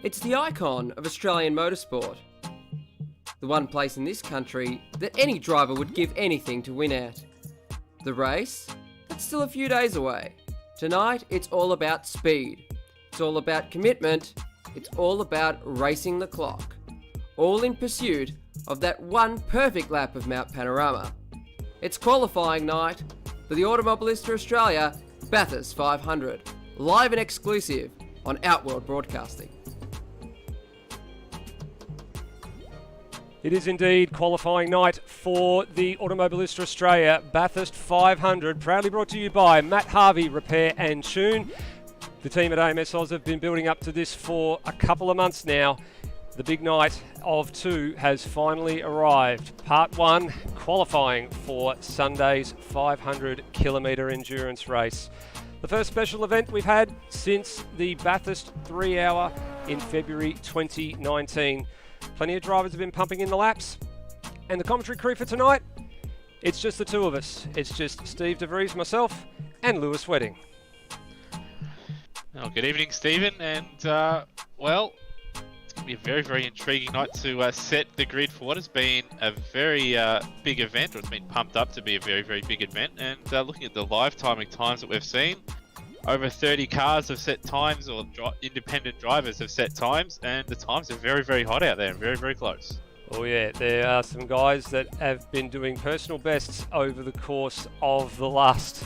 It's the icon of Australian motorsport. The one place in this country that any driver would give anything to win at. The race? That's still a few days away. Tonight, it's all about speed. It's all about commitment. It's all about racing the clock. All in pursuit of that one perfect lap of Mount Panorama. It's qualifying night for the Automobilista Australia Bathurst 500, live and exclusive on Outworld Broadcasting. It is indeed qualifying night for the Automobilista Australia Bathurst 500, proudly brought to you by Matt Harvey Repair and Tune. The team at AMS Oz have been building up to this for a couple of months now. The big night of two has finally arrived. Part one, qualifying for Sunday's 500 kilometre endurance race. The first special event we've had since the Bathurst 3 hour in February 2019. Plenty of drivers have been pumping in the laps. And the commentary crew for tonight, it's just the two of us. It's just Steve DeVries, myself, and Lewis Wedding. Well, good evening, Stephen. And, it's going to be a very, very intriguing night to set the grid for what has been a very big event, or it's been pumped up to be a very, very big event. And looking at the live timing times that we've seen, over 30 cars have set times, or independent drivers have set times, and the times are very, very hot out there and very, very close. Oh yeah, there are some guys that have been doing personal bests over the course of the last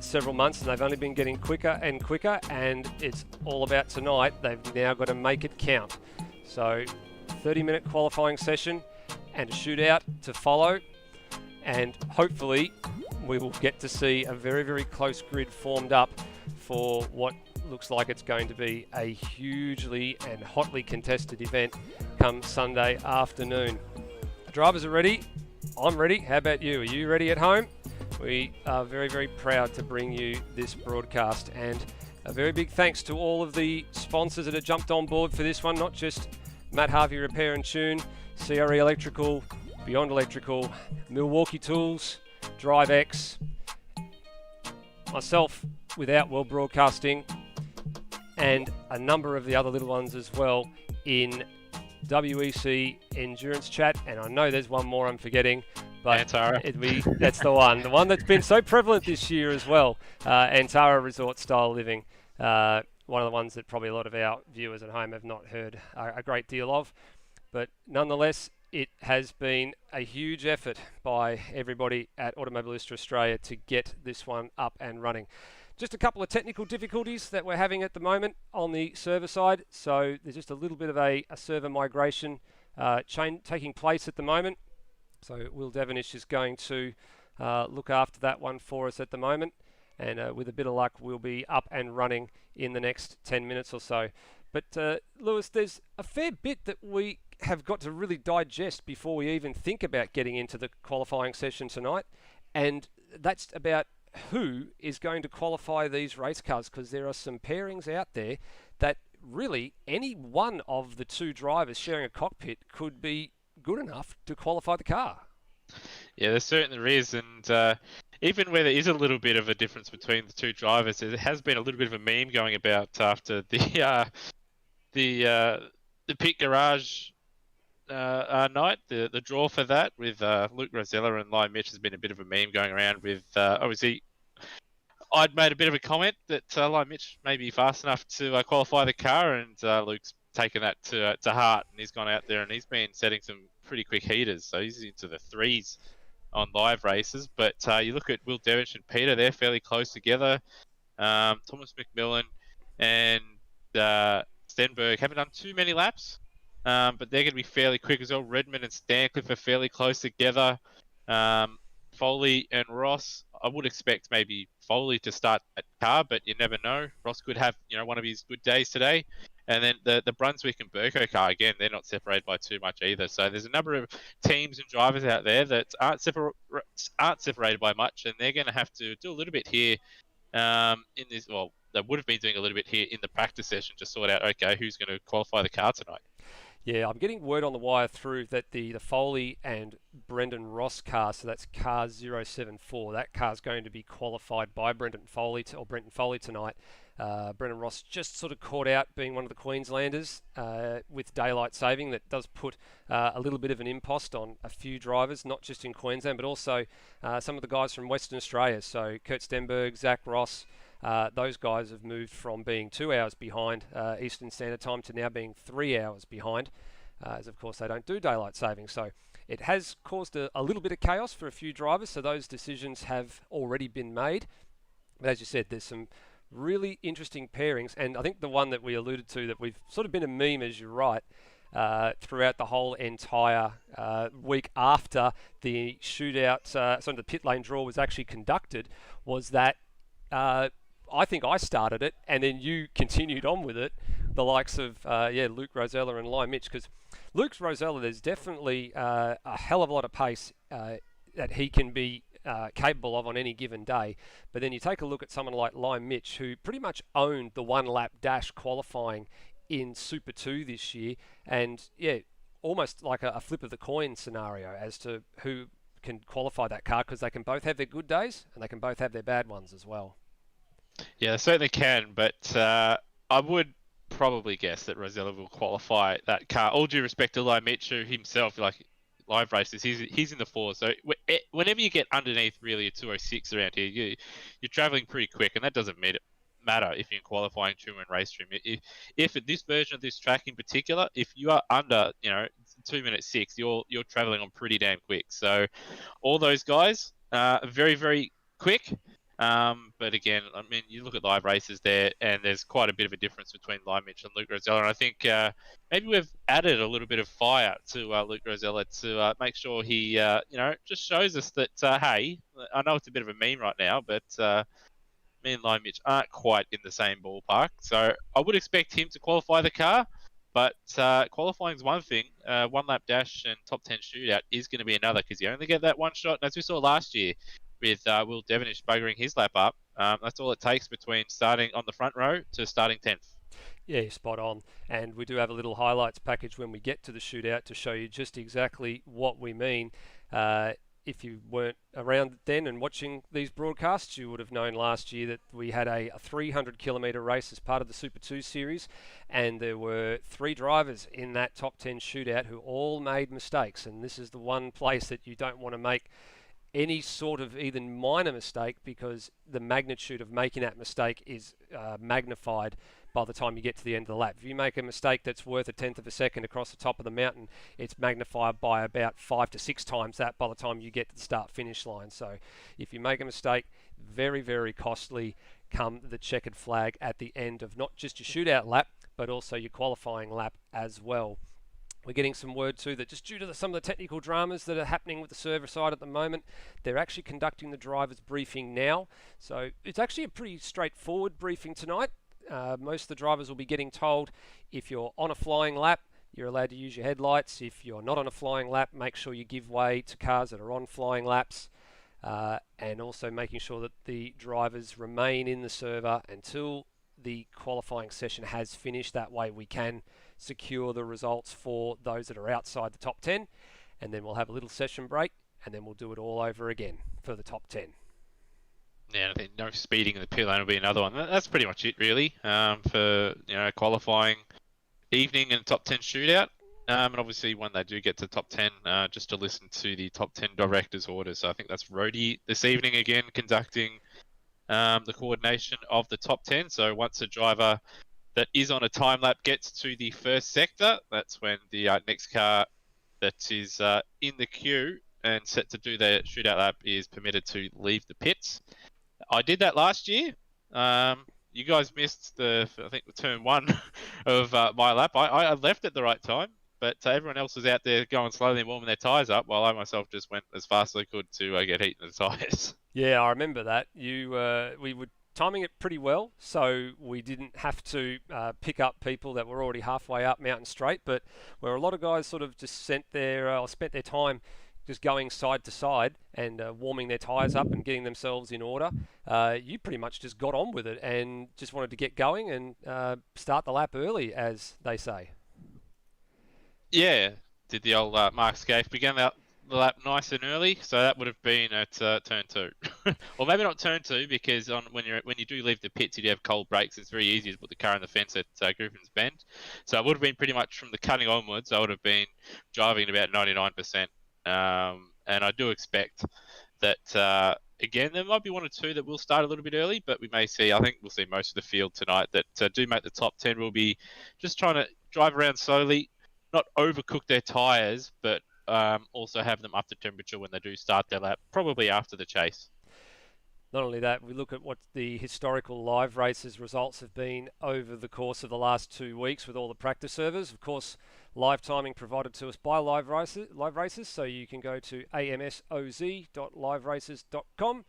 several months, and they've only been getting quicker and quicker, and it's all about tonight. They've now got to make it count. So 30-minute qualifying session and a shootout to follow, and hopefully we will get to see a very, very close grid formed up for what looks like it's going to be a hugely and hotly contested event come Sunday afternoon. The drivers are ready. I'm ready. How about you? Are you ready at home? We are very, very proud to bring you this broadcast, and a very big thanks to all of the sponsors that have jumped on board for this one, not just Matt Harvey Repair and Tune, CRE Electrical, Beyond Electrical, Milwaukee Tools, DriveX, myself with Outworld Broadcasting, and a number of the other little ones as well in WEC Endurance Chat, and I know there's one more I'm forgetting, but Antara. That's the one that's been so prevalent this year as well, Antara Resort Style Living, one of the ones that probably a lot of our viewers at home have not heard a great deal of, but nonetheless, it has been a huge effort by everybody at Automobilista Australia to get this one up and running. Just a couple of technical difficulties that we're having at the moment on the server side. So there's just a little bit of a server migration taking place at the moment. So Will Devonish is going to look after that one for us at the moment. And with a bit of luck, we'll be up and running in the next 10 minutes or so. But Lewis, there's a fair bit that we have got to really digest before we even think about getting into the qualifying session tonight. And that's about who is going to qualify these race cars, because there are some pairings out there that really any one of the two drivers sharing a cockpit could be good enough to qualify the car. Yeah, there certainly is, and even where there is a little bit of a difference between the two drivers, there has been a little bit of a meme going about after the pit garage night, the draw for that with Luke Rosella and Lion Mitch has been a bit of a meme going around with, obviously, I'd made a bit of a comment that Lion Mitch may be fast enough to qualify the car, and Luke's taken that to heart, and he's gone out there and he's been setting some pretty quick heaters, so he's into the threes on live races. But you look at Will Devonish and Peter, they're fairly close together. Thomas McMillan and Stenberg haven't done too many laps, but they're going to be fairly quick as well. Redmond and Stancliffe are fairly close together. Foley and Ross, I would expect maybe Foley to start that car, but you never know. Ross could have, one of his good days today. And then the Brunswick and Burko car, again, they're not separated by too much either. So there's a number of teams and drivers out there that aren't separated by much, and they're going to have to do a little bit here in this. Well, they would have been doing a little bit here in the practice session to sort out, okay, who's going to qualify the car tonight. Yeah, I'm getting word on the wire through that the Foley and Brendan Ross car, so that's car 074, that car's going to be qualified by Brendan Foley tonight. Brendan Ross just sort of caught out being one of the Queenslanders with daylight saving. That does put a little bit of an impost on a few drivers, not just in Queensland, but also some of the guys from Western Australia. So Kurt Stenberg, Zach Ross, those guys have moved from being 2 hours behind Eastern Standard Time to now being 3 hours behind, as of course they don't do daylight saving. So it has caused a little bit of chaos for a few drivers, so those decisions have already been made. But as you said, there's some really interesting pairings, and I think the one that we alluded to that we've sort of been a meme, as you're right, throughout the whole entire week after the shootout, the pit lane draw was actually conducted, was that I think I started it, and then you continued on with it. The likes of Luke Rosella and Lime Mitch, because Luke Rosella, there's definitely a hell of a lot of pace that he can be capable of on any given day. But then you take a look at someone like Lime Mitch, who pretty much owned the one-lap dash qualifying in Super 2 this year, and almost like a flip of the coin scenario as to who can qualify that car, because they can both have their good days and they can both have their bad ones as well. Yeah, they certainly can, but I would probably guess that Rosella will qualify that car. All due respect to Lime Mitch, who himself, like live races, he's in the fours. So whenever you get underneath really a 206 around here, you're traveling pretty quick, and that doesn't matter if you're in qualifying trim and race trim. If at this version of this track in particular, if you are under 2 minutes 6, you're traveling on pretty damn quick. So all those guys are very, very quick. But again, I mean, you look at live races there, and there's quite a bit of a difference between Lime Mitch and Luke Rosella. And I think maybe we've added a little bit of fire to Luke Rosella to make sure he, just shows us that, hey, I know it's a bit of a meme right now, but me and Lime Mitch aren't quite in the same ballpark. So I would expect him to qualify the car, but qualifying is one thing. One lap dash and top 10 shootout is going to be another, because you only get that one shot. And as we saw last year, with Will Devonish buggering his lap up. That's all it takes between starting on the front row to starting 10th. Yeah, you're spot on. And we do have a little highlights package when we get to the shootout to show you just exactly what we mean. If you weren't around then and watching these broadcasts, you would have known last year that we had a 300-kilometre race as part of the Super 2 series, and there were 3 drivers in that top 10 shootout who all made mistakes. And this is the one place that you don't want to make any sort of even minor mistake, because the magnitude of making that mistake is magnified by the time you get to the end of the lap. If you make a mistake that's worth a tenth of a second across the top of the mountain, it's magnified by about 5 to 6 times that by the time you get to the start-finish line. So if you make a mistake, very, very costly come the checkered flag at the end of not just your shootout lap, but also your qualifying lap as well. We're getting some word too that just due to some of the technical dramas that are happening with the server side at the moment, they're actually conducting the driver's briefing now. So it's actually a pretty straightforward briefing tonight. Most of the drivers will be getting told if you're on a flying lap, you're allowed to use your headlights. If you're not on a flying lap, make sure you give way to cars that are on flying laps. And also making sure that the drivers remain in the server until the qualifying session has finished. That way we can secure the results for those that are outside the top 10, and then we'll have a little session break, and then we'll do it all over again for the top 10. Yeah, I think no speeding in the pit lane will be another one. That's pretty much it, really, for qualifying evening and top 10 shootout. And obviously, when they do get to top 10, just to listen to the top 10 director's orders. So I think that's Rody this evening again conducting the coordination of the top 10. So once a driver that is on a time lap gets to the first sector, that's when the next car that is in the queue and set to do their shootout lap is permitted to leave the pits. I did that last year. You guys missed the turn 1 of my lap. I left at the right time, but everyone else was out there going slowly and warming their tyres up, while I myself just went as fast as I could to get heat in the tyres. Yeah, I remember that. We were timing it pretty well, so we didn't have to pick up people that were already halfway up Mountain Straight, but where a lot of guys sort of just spent their time just going side to side and warming their tyres up and getting themselves in order, you pretty much just got on with it and just wanted to get going and start the lap early, as they say. Yeah, did the old Mark Scaife. Began the lap nice and early, so that would have been at turn 2. Or maybe not turn 2, because when you do leave the pits, you do have cold brakes. It's very easy to put the car in the fence at Griffin's Bend. So it would have been pretty much from the cutting onwards. I would have been driving at about 99%. And I do expect that, again, there might be one or two that will start a little bit early, but I think we'll see most of the field tonight that do make the top 10. Will be just trying to drive around slowly, not overcook their tyres, but also have them up to temperature when they do start their lap, probably after the chase. Not only that, we look at what the historical live races results have been over the course of the last 2 weeks with all the practice servers. Of course, live timing provided to us by Live Races, so you can go to amsoz.liveraces.com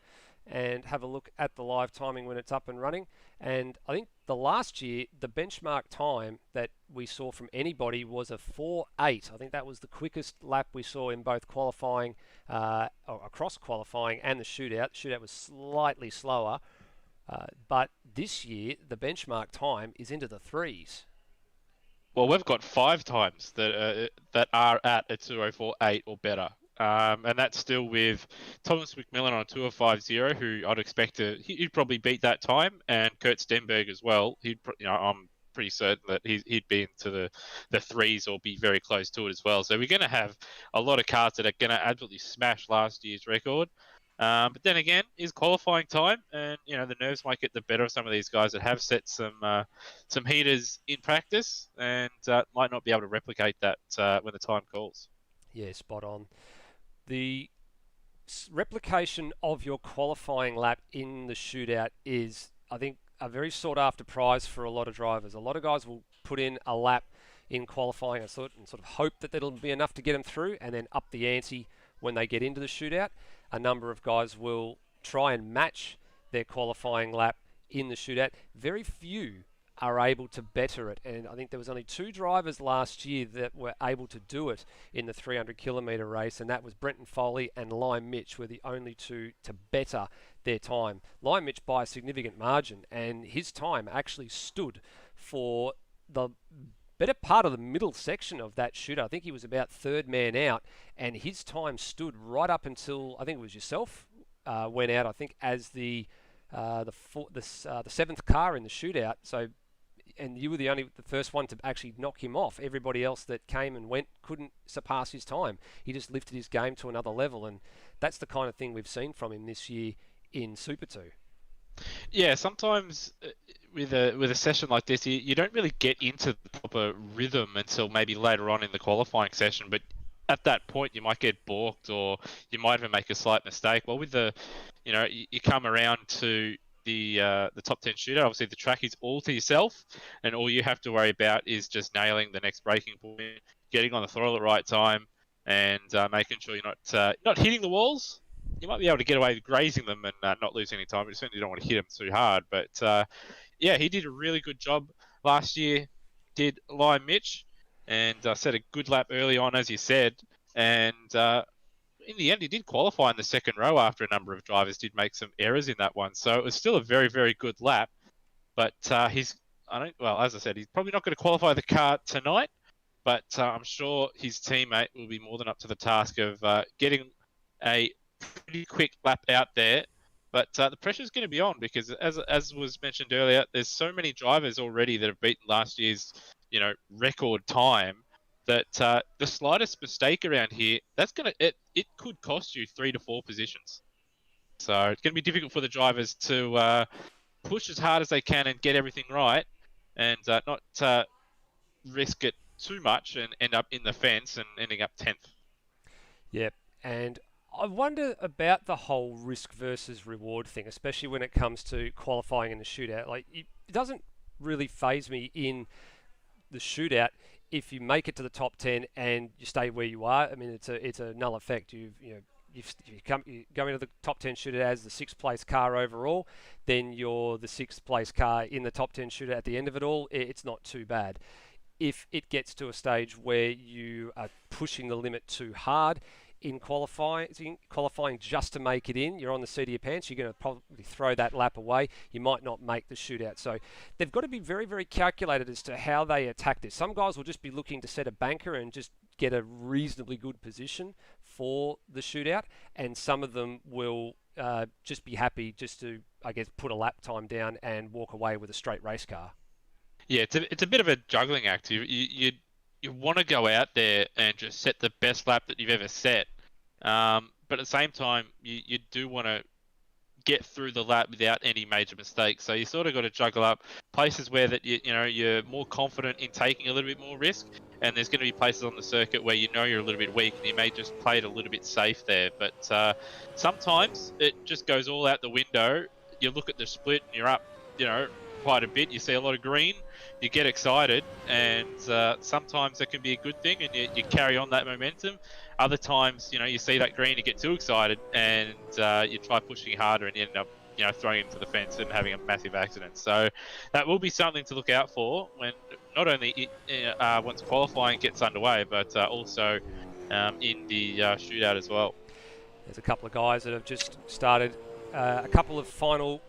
and have a look at the live timing when it's up and running. And I think the last year, the benchmark time that we saw from anybody was a 4.8. I think that was the quickest lap we saw in both qualifying, or across qualifying and the shootout. The shootout was slightly slower, but this year, the benchmark time is into the threes. Well, we've got 5 times that are at a 2:04.8 or better. And that's still with Thomas McMillan on a 2:05.0, who I'd expect he'd probably beat that time, and Kurt Stenberg as well. I'm pretty certain that he'd be into the threes or be very close to it as well. So we're going to have a lot of cars that are going to absolutely smash last year's record. But then again, is qualifying time, and the nerves might get the better of some of these guys that have set some heaters in practice, and might not be able to replicate that when the time calls. Yeah, spot on. The replication of your qualifying lap in the shootout is, I think, a very sought after prize for a lot of drivers. A lot of guys will put in a lap in qualifying and sort of hope that that'll be enough to get them through, and then up the ante when they get into the shootout. A number of guys will try and match their qualifying lap in the shootout. Very few are able to better it, and I think there was only 2 drivers last year that were able to do it in the 300 kilometre race, and that was Brenton Foley and Lime Mitch were the only 2 to better their time. Lime Mitch by a significant margin, and his time actually stood for the better part of the middle section of that shooter. I think he was about 3rd man out, and his time stood right up until, I think it was yourself, went out, I think, as the 7th car in the shootout. So, and you were the first one to actually knock him off. Everybody else that came and went couldn't surpass his time. He just lifted his game to another level, and that's the kind of thing we've seen from him this year in Super 2. Yeah, sometimes with a session like this, you don't really get into the proper rhythm until maybe later on in the qualifying session. But at that point, you might get balked, or you might even make a slight mistake. Well, with you come around to the top 10 shootout. Obviously, the track is all to yourself, and all you have to worry about is just nailing the next braking point, getting on the throttle at the right time, and making sure you're not hitting the walls. You might be able to get away with grazing them and not lose any time. But you certainly don't want to hit them too hard. But yeah, he did a really good job last year. Did Lime Mitch, and set a good lap early on, as you said. And in the end, he did qualify in the second row after a number of drivers did make some errors in that one. So it was still a very, very good lap. But as I said, he's probably not going to qualify the car tonight. But I'm sure his teammate will be more than up to the task of getting a pretty quick lap out there. But the pressure is going to be on, because as was mentioned earlier, there's so many drivers already that have beaten last year's record time, that the slightest mistake around here, it could cost you 3 to 4 positions. So it's going to be difficult for the drivers to push as hard as they can and get everything right, and not risk it too much and end up in the fence and ending up 10th. Yep, and I wonder about the whole risk versus reward thing, especially when it comes to qualifying in the shootout. Like, it doesn't really faze me in the shootout if you make it to the top 10 and you stay where you are. I mean, it's a null effect. You go into the top 10 shootout as the 6th place car overall, then you're the 6th place car in the top 10 shootout at the end of it all. It's not too bad. If it gets to a stage where you are pushing the limit too hard, in qualifying just to make it in. You're on the seat of your pants. You're going to probably throw that lap away. You might not make the shootout. So they've got to be very, very calculated as to how they attack this. Some guys will just be looking to set a banker and just get a reasonably good position for the shootout, and some of them will just be happy just to, I guess, put a lap time down and walk away with a straight race car. Yeah, it's a bit of a juggling act. You want to go out there and just set the best lap that you've ever set, but at the same time, you do want to get through the lap without any major mistakes. So you sort of got to juggle up places where that you're more confident in taking a little bit more risk, and there's going to be places on the circuit where you know you're a little bit weak and you may just play it a little bit safe there. But sometimes it just goes all out the window. You look at the split and you're up, quite a bit. You see a lot of green, you get excited, and sometimes that can be a good thing, and you carry on that momentum. Other times, you see that green, you get too excited, and you try pushing harder, and you end up, throwing into the fence and having a massive accident. So that will be something to look out for when not only once qualifying gets underway, but also in the shootout as well. There's a couple of guys that have just started a couple of final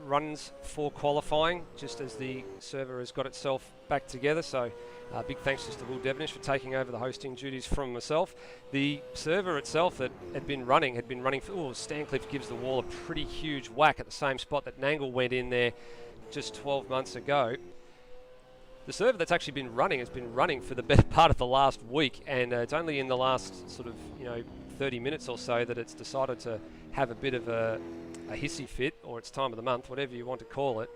runs for qualifying, just as the server has got itself back together. So big thanks just to Will Devenish for taking over the hosting duties from myself. The server itself that had been running for, Stancliffe gives the wall a pretty huge whack at the same spot that Nangle went in there just 12 months ago. The server that's actually been running has been running for the better part of the last week, and it's only in the last sort of 30 minutes or so that it's decided to have a bit of a hissy fit, or it's time of the month, whatever you want to call it,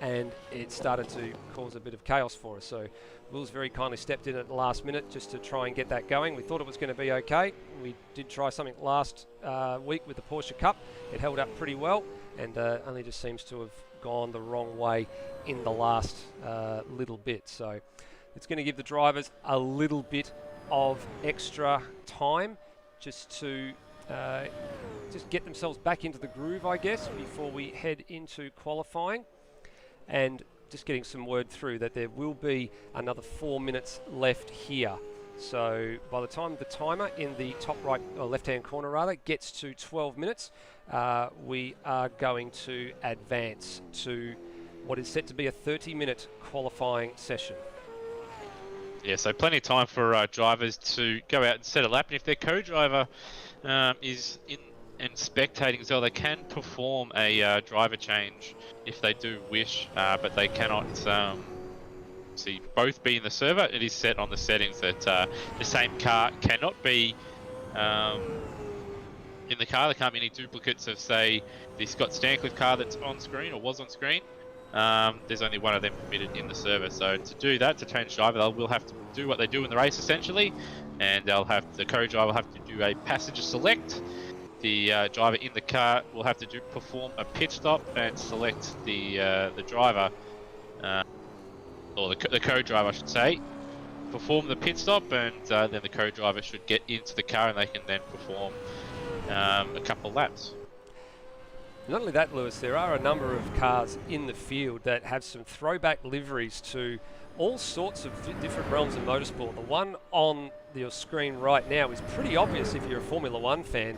and it started to cause a bit of chaos for us. So Will's very kindly stepped in at the last minute just to try and get that going. We thought it was going to be okay. We did try something last week with the Porsche Cup. It held up pretty well, and only just seems to have gone the wrong way in the last little bit. So it's going to give the drivers a little bit of extra time just to just get themselves back into the groove, I guess, before we head into qualifying. And just getting some word through that there will be another 4 minutes left here. So by the time the timer in the top right or left-hand corner rather gets to 12 minutes, we are going to advance to what is set to be a 30-minute qualifying session. Yeah, so plenty of time for drivers to go out and set a lap, and if their co-driver is in and spectating as well, they can perform a driver change if they do wish, but they cannot both be in the server. It is set on the settings that the same car cannot be in the car. There can't be any duplicates of, say, the Scott Stancliffe car that's on screen or was on screen. There's only one of them permitted in the server. So to do that, to change driver, they will have to do what they do in the race essentially, and the co-driver will have to do a passenger select. The driver in the car will have to perform a pit stop and select the driver, or the co-driver, I should say, perform the pit stop, and then the co-driver should get into the car, and they can then perform a couple laps. Not only that, Lewis, there are a number of cars in the field that have some throwback liveries to all sorts of different realms of motorsport. The one on your screen right now is pretty obvious if you're a Formula One fan.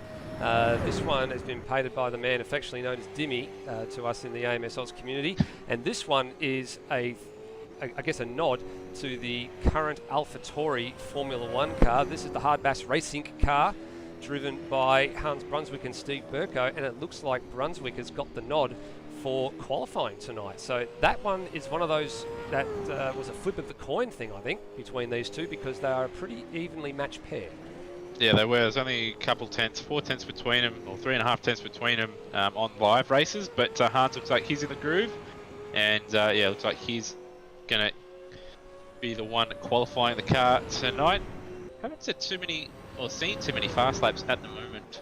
This one has been painted by the man affectionately known as Dimmy to us in the AMS Oz community, and this one is I guess a nod to the current AlphaTauri Formula One car. This is the Hard Bass Racing car, driven by Hans Brunswick and Steve Burko, and it looks like Brunswick has got the nod for qualifying tonight. So that one is one of those that was a flip of the coin thing, I think, between these two, because they are a pretty evenly matched pair. Yeah, they were. There's only a couple tenths, 4 tenths between them, or 3.5 tenths between them on live races. But Hans looks like he's in the groove, and it looks like he's gonna be the one qualifying the car tonight. Haven't seen too many fast laps at the moment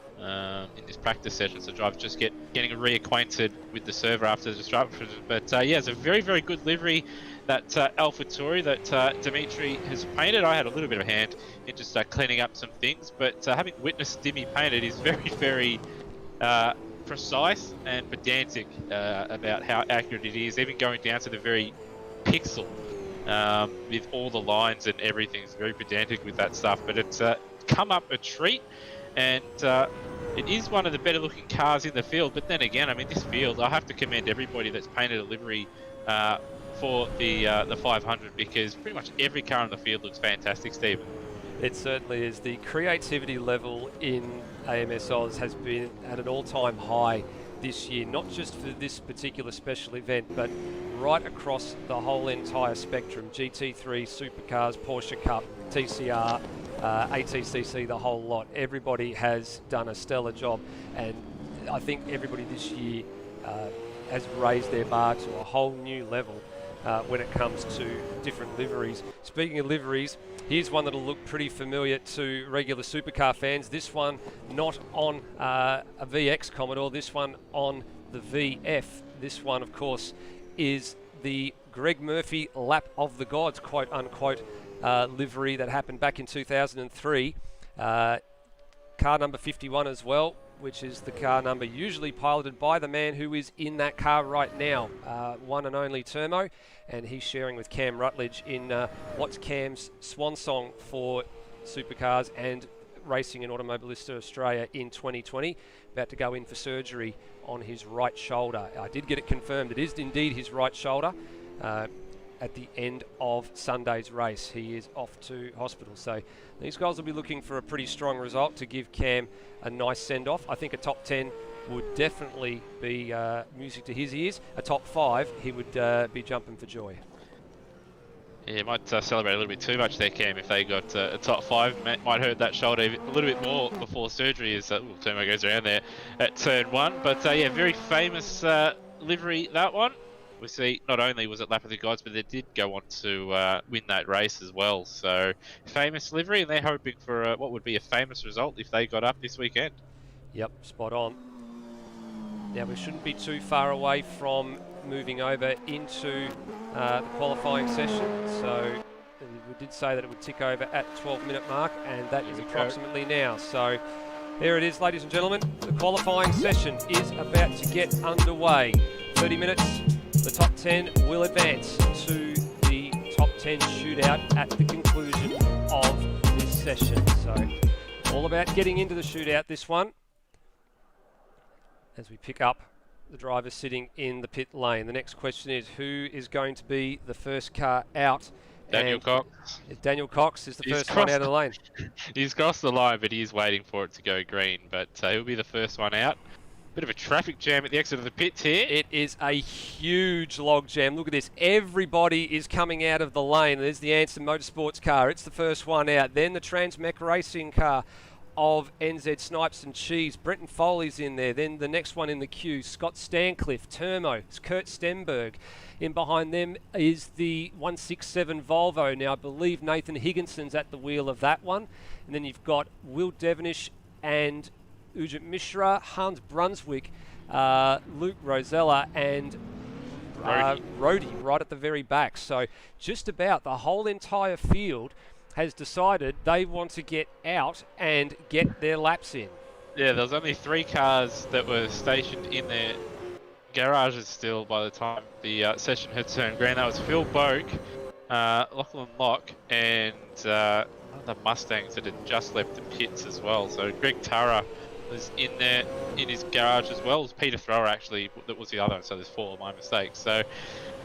in this practice session, so drivers just getting reacquainted with the server after the disruption. But it's a very, very good livery, that AlphaTauri that Dimitri has painted. I had a little bit of a hand in just cleaning up some things, but having witnessed Dimmy paint it is very, very precise and pedantic about how accurate it is, even going down to the very pixel with all the lines and everything. It's very pedantic with that stuff, but it's come up a treat, and it is one of the better looking cars in the field. But then again, I mean, this field, I have to commend everybody that's painted a livery for the 500, because pretty much every car in the field looks fantastic, Stephen. It certainly is. The creativity level in AMS Oz has been at an all-time high this year, not just for this particular special event, but right across the whole entire spectrum. GT3, Supercars, Porsche Cup, TCR, ATCC, the whole lot. Everybody has done a stellar job, and I think everybody this year has raised their bar to a whole new level when it comes to different liveries. Speaking of liveries, here's one that'll look pretty familiar to regular supercar fans. This one not on a VX Commodore, this one on the VF. This one, of course, is the Greg Murphy Lap of the Gods, quote unquote, livery that happened back in 2003. Car number 51 as well, which is the car number usually piloted by the man who is in that car right now, one and only Termo, and he's sharing with Cam Rutledge in what's Cam's swan song for supercars and racing in Automobilista Australia in 2020, about to go in for surgery on his right shoulder. I did get it confirmed, it is indeed his right shoulder. At the end of Sunday's race, he is off to hospital. So these guys will be looking for a pretty strong result to give Cam a nice send-off. I think a top 10 would definitely be music to his ears. A top 5, he would be jumping for joy. Yeah, might celebrate a little bit too much there, Cam, if they got a top 5. Might hurt that shoulder a little bit more before surgery as Termo goes around there at turn 1. But yeah, very famous livery, that one. We see not only was it Lap of the Gods, but they did go on to win that race as well. So famous livery, and they're hoping for what would be a famous result if they got up this weekend. Yep, spot on. Now we shouldn't be too far away from moving over into the qualifying session. So we did say that it would tick over at the 12-minute mark, and that is approximately now. So there it is, ladies and gentlemen. The qualifying session is about to get underway. 30 minutes. The top 10 will advance to the top 10 shootout at the conclusion of this session. So all about getting into the shootout, this one, as we pick up the drivers sitting in the pit lane. The next question is, who is going to be the first car out? Daniel Cox. Daniel Cox is the first one out of the lane. He's crossed the line, but he is waiting for it to go green. But he'll be the first one out. Bit of a traffic jam at the exit of the pits here. It is a huge log jam. Look at this. Everybody is coming out of the lane. There's the Anston Motorsports car. It's the first one out. Then the Transmech Racing car of NZ Snipes and Cheese. Brenton Foley's in there. Then the next one in the queue, Scott Stancliffe, Termo, Kurt Stenberg. In behind them is the 167 Volvo. Now, I believe Nathan Higginson's at the wheel of that one. And then you've got Will Devenish and Ujit Mishra, Hans Brunswick, Luke Rosella, and Rhodey right at the very back. So just about the whole entire field has decided they want to get out and get their laps in. Yeah, there was only 3 cars that were stationed in their garages still by the time the session had turned green. That was Phil Boak, Lachlan Locke, and the Mustangs that had just left the pits as well. So Greg Turra was in there in his garage as well as Peter Thrower, actually, that was the other one. So there's 4, my mistake. So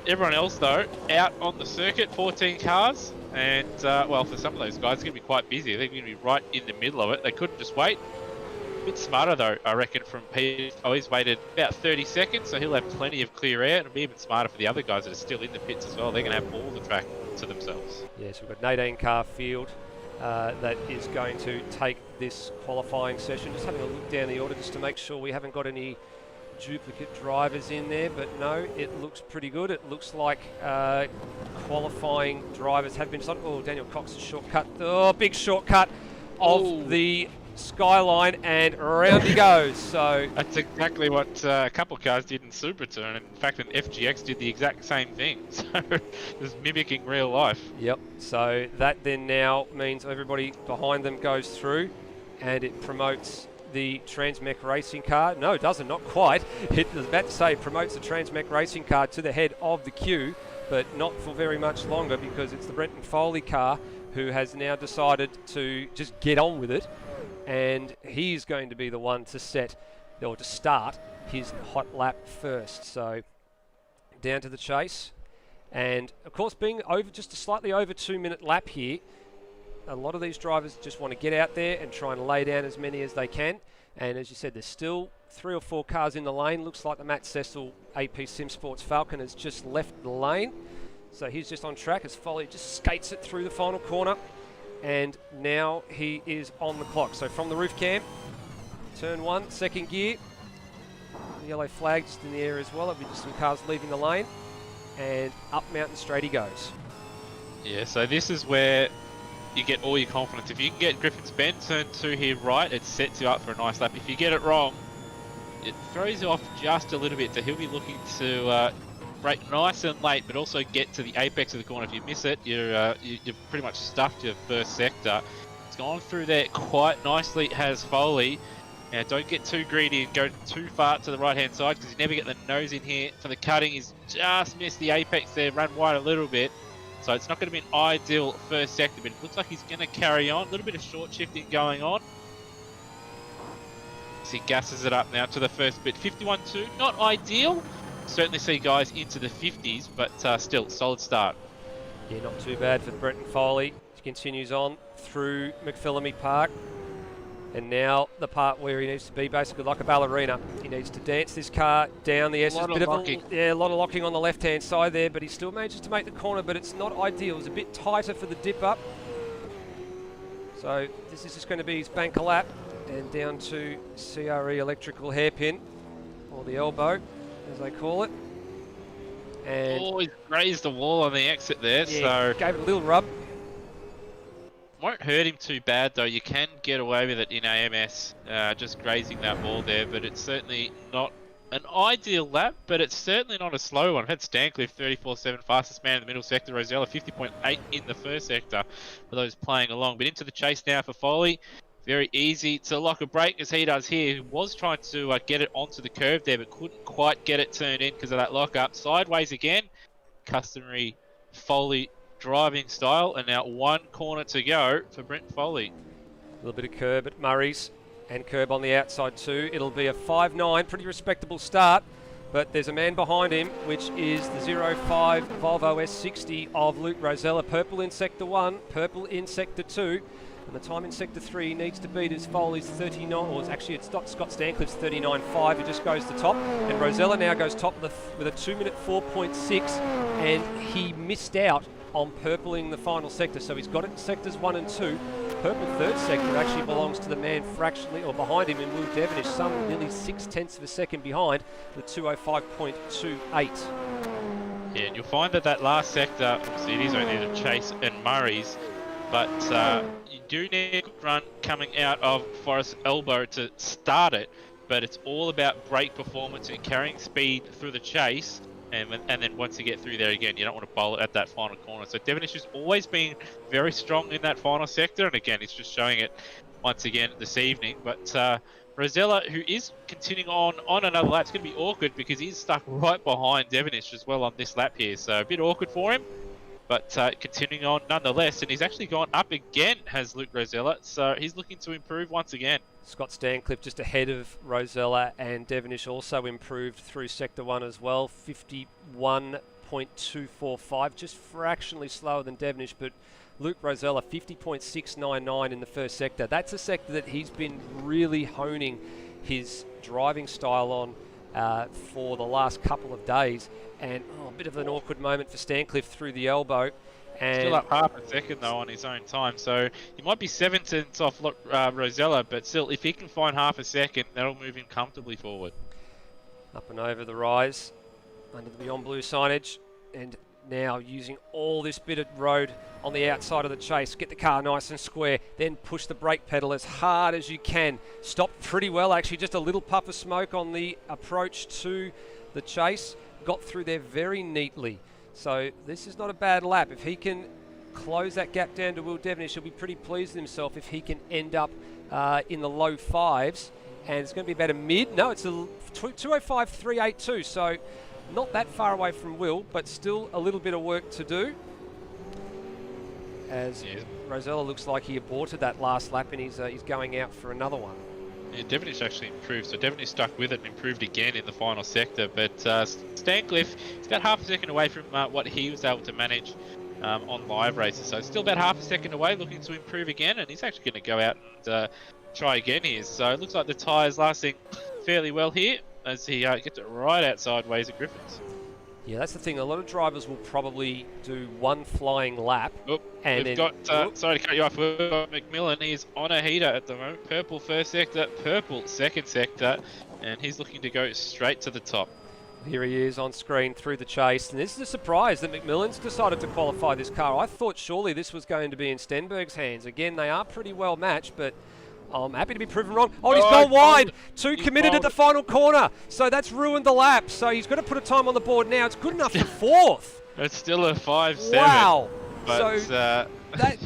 everyone else, though, out on the circuit, 14 cars. And, well, for some of those guys, it's going to be quite busy. They're going to be right in the middle of it. They couldn't just wait. A bit smarter, though, I reckon, from Peter. Oh, he's waited about 30 seconds, so he'll have plenty of clear air. And it'll be even smarter for the other guys that are still in the pits as well. They're going to have all the track to themselves. Yes, we've got an 18-car field that is going to take this qualifying session. Just having a look down the order just to make sure we haven't got any duplicate drivers in there, but no, it looks pretty good. It looks like qualifying drivers have been decided. Oh, Daniel Cox, a shortcut. Oh, big shortcut of the skyline, and around he goes. So that's exactly what a couple of cars did in Super Turn. In fact, an FGX did the exact same thing. So just mimicking real life. Yep. So that then now means everybody behind them goes through, and it promotes the Transmech Racing car. No, it doesn't, not quite. It was about to say it promotes the Transmech Racing car to the head of the queue, but not for very much longer, because it's the Brenton Foley car who has now decided to just get on with it, and he's going to be the one to start his hot lap first. So down to the chase, and of course being over just a slightly over 2 minute lap here, a lot of these drivers just want to get out there and try and lay down as many as they can. And as you said, there's still 3 or 4 cars in the lane. Looks like the Matt Cecil AP Sim Sports Falcon has just left the lane, so he's just on track as Foley just skates it through the final corner, and now he is on the clock. So from the roof cam, turn 1, second gear, the yellow flag just in the air as well. There'll be just some cars leaving the lane, and up Mountain Straight he goes. Yeah, so this is where you get all your confidence. If you can get Griffin's Bend turn 2 here right, it sets you up for a nice lap. If you get it wrong, it throws you off just a little bit. So he'll be looking to brake nice and late, but also get to the apex of the corner. If you miss it, you're pretty much stuffed your first sector. It's gone through there quite nicely, has Foley. Now don't get too greedy and go too far to the right hand side, because you never get the nose in here for the cutting. He's just missed the apex there, run wide a little bit. So it's not going to be an ideal first sector, but it looks like he's going to carry on. A little bit of short shifting going on. So he gasses it up now to the first bit. 51.2, not ideal. Certainly see guys into the 50s, but still, solid start. Yeah, not too bad for Brenton Foley. He continues on through McPhillamy Park. And now the part where he needs to be, basically like a ballerina. He needs to dance this car down the S. A lot of locking on the left-hand side there, but he still manages to make the corner, but it's not ideal. It's a bit tighter for the dip up. So this is just going to be his banker lap, and down to CRE electrical hairpin, or the elbow, as they call it. And he's grazed the wall on the exit there, yeah, so gave it a little rub. won't hurt him too bad though. You can get away with it in AMS, just grazing that wall there, but it's certainly not an ideal lap, but it's certainly not a slow one. We've had Stancliffe 34.7, fastest man in the middle sector. Rosella 50.8 in the first sector for those playing along. But into the chase now for Foley. Very easy to lock a brake as he does here. He was trying to get it onto the curve there, but couldn't quite get it turned in because of that lock up. Sideways again, customary Foley driving style, and now one corner to go for Brent Foley. A little bit of curb at Murray's and curb on the outside too. It'll be a 5.9, pretty respectable start, but there's a man behind him, which is the 05 Volvo S60 of Luke Rosella. Purple in Sector 1, purple in Sector 2. And the time in Sector 3 he needs to beat is Foley's 39, or actually it's Scott Stancliffe's 39.5, who just goes to top. And Rosella now goes top with a 2 minute 4.6, and he missed out on purpling the final sector. So he's got it in Sectors 1 and 2. Purple third sector actually belongs to the man fractionally, or behind him in Will Devonish, some nearly 0.6 of a second behind, the 205.28. Yeah, and you'll find that last sector, obviously it is only the Chase and Murray's, but you do need a good run coming out of Forest Elbow to start it, but it's all about brake performance and carrying speed through the chase, and then once you get through there again, you don't want to bowl it at that final corner. So Devonish has always been very strong in that final sector, and again, he's just showing it once again this evening. But Rosella, who is continuing on another lap, it's going to be awkward because he's stuck right behind Devonish as well on this lap here, so a bit awkward for him. But continuing on nonetheless, and he's actually gone up again, has Luke Rosella, so he's looking to improve once again. Scott Stancliffe just ahead of Rosella, and Devonish also improved through Sector 1 as well, 51.245, just fractionally slower than Devonish, but Luke Rosella 50.699 in the first sector. That's a sector that he's been really honing his driving style on for the last couple of days. And a bit of an awkward moment for Stancliffe through the elbow. And still up half a second though on his own time, so he might be 7 tenths off Rosella, but still, if he can find half a second, that'll move him comfortably forward. Up and over the rise, under the Beyond Blue signage, and now using all this bit of road on the outside of the chase. Get the car nice and square, then push the brake pedal as hard as you can. Stopped pretty well, actually, just a little puff of smoke on the approach to the chase. Got through there very neatly. So this is not a bad lap. If he can close that gap down to Will Devonish, he'll be pretty pleased with himself if he can end up in the low fives. And it's going to be about a mid. No, it's a 205.382. So not that far away from Will, but still a little bit of work to do. as Yeah. Rosella looks like he aborted that last lap and he's going out for another one. Yeah, Devonish actually improved, so Devonish stuck with it and improved again in the final sector, but Stancliffe is about half a second away from what he was able to manage on live races, so still about half a second away, looking to improve again, and he's actually going to go out and try again here. So it looks like the tyre's lasting fairly well here as he gets it right outside Ways of Griffins. Yeah, that's the thing. A lot of drivers will probably do one flying lap. Oh, and we've then, got, sorry to cut you off, we've got McMillan. He's on a heater at the moment. Purple first sector, purple second sector, and he's looking to go straight to the top. Here he is on screen through the chase, and this is a surprise that McMillan's decided to qualify this car. I thought surely this was going to be in Stenberg's hands. Again, they are pretty well matched, but I'm happy to be proven wrong. Oh, he's gone wide. Too committed at the final corner. So that's ruined the lap. So he's got to put a time on the board now. It's good enough for fourth. It's still a 5-7. Wow. But, so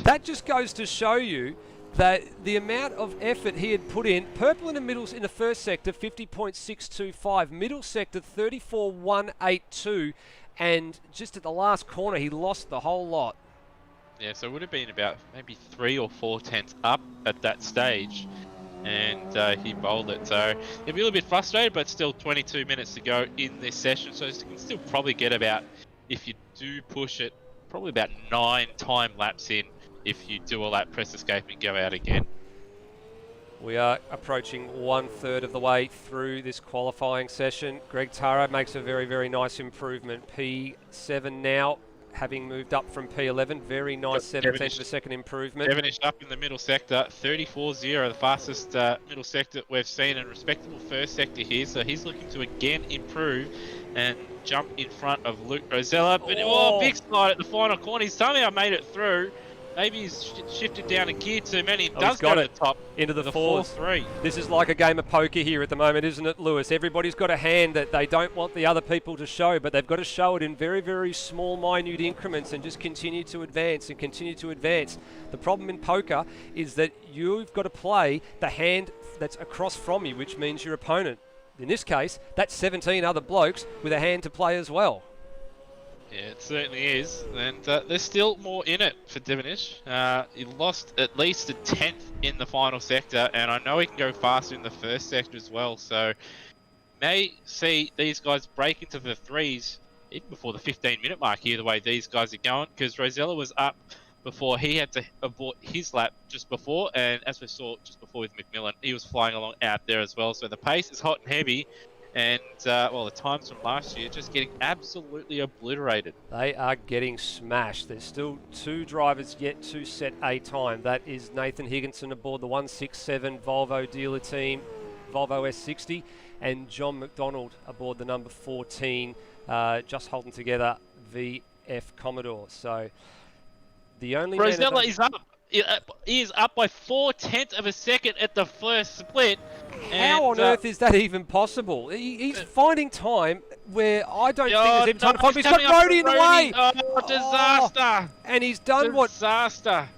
that just goes to show you that the amount of effort he had put in. Purple in the middle in the first sector, 50.625. Middle sector, 34.182. And just at the last corner, he lost the whole lot. Yeah, so it would have been about maybe 3 or 4 tenths up at that stage, and he bowled it. So he'll be a little bit frustrated, but still 22 minutes to go in this session. So you can still probably get about, if you do push it, probably about 9 time laps in if you do a lap, press escape and go out again. We are approaching 1/3 of the way through this qualifying session. Greg Taro makes a very, very nice improvement. P7 now, having moved up from P11. Very nice 17th of a second improvement. Devonish up in the middle sector, 34.0, the fastest middle sector we've seen, and respectable first sector here. So he's looking to again improve and jump in front of Luke Rosella. But big slide at the final corner. He's somehow made it through. Maybe he's shifted down a gear too many. Does go to the top into the 4-3. This is like a game of poker here at the moment, isn't it, Lewis? Everybody's got a hand that they don't want the other people to show, but they've got to show it in very, very small, minute increments and just continue to advance and continue to advance. The problem in poker is that you've got to play the hand that's across from you, which means your opponent. In this case, that's 17 other blokes with a hand to play as well. Yeah, it certainly is, and there's still more in it for Devonish. He lost at least a 10th in the final sector, and I know he can go faster in the first sector as well, so may see these guys break into the threes even before the 15-minute mark here, the way these guys are going, because Rosella was up before he had to abort his lap just before, and as we saw just before with McMillan, he was flying along out there as well, so the pace is hot and heavy. And, the times from last year just getting absolutely obliterated. They are getting smashed. There's still 2 drivers yet to set a time. That is Nathan Higginson aboard the 167 Volvo dealer team, Volvo S60, and John McDonald aboard the number 14, just holding together VF Commodore. So the only... Rosella is up. He is up by 4/10 of a second at the first split. How on earth is that even possible? He's finding time where I don't think there's even time to find. He's got Rhodey in the way. Oh, disaster! And he's done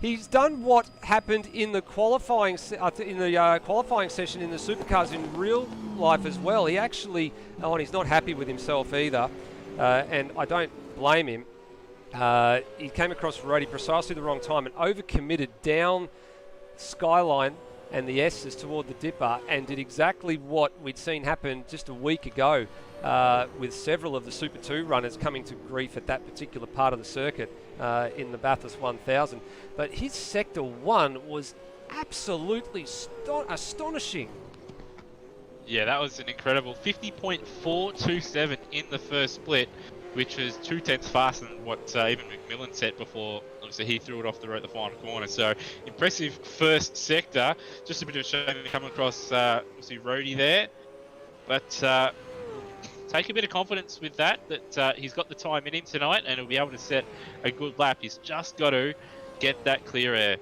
He's done what happened in the qualifying qualifying session in the supercars in real life as well. He actually, and he's not happy with himself either, and I don't blame him. He came across Rhodey precisely the wrong time and overcommitted down Skyline and the S's toward the dipper, and did exactly what we'd seen happen just a week ago with several of the Super 2 runners coming to grief at that particular part of the circuit in the Bathurst 1000. But his Sector 1 was absolutely astonishing. Yeah, that was an incredible 50.427 in the first split, which was 2 tenths faster than what even McMillan set before. Obviously, he threw it off the final corner. So impressive first sector. Just a bit of a shame to come across obviously Rhodey there, but take a bit of confidence with that he's got the time in him tonight, and he'll be able to set a good lap. He's just got to get that clear air.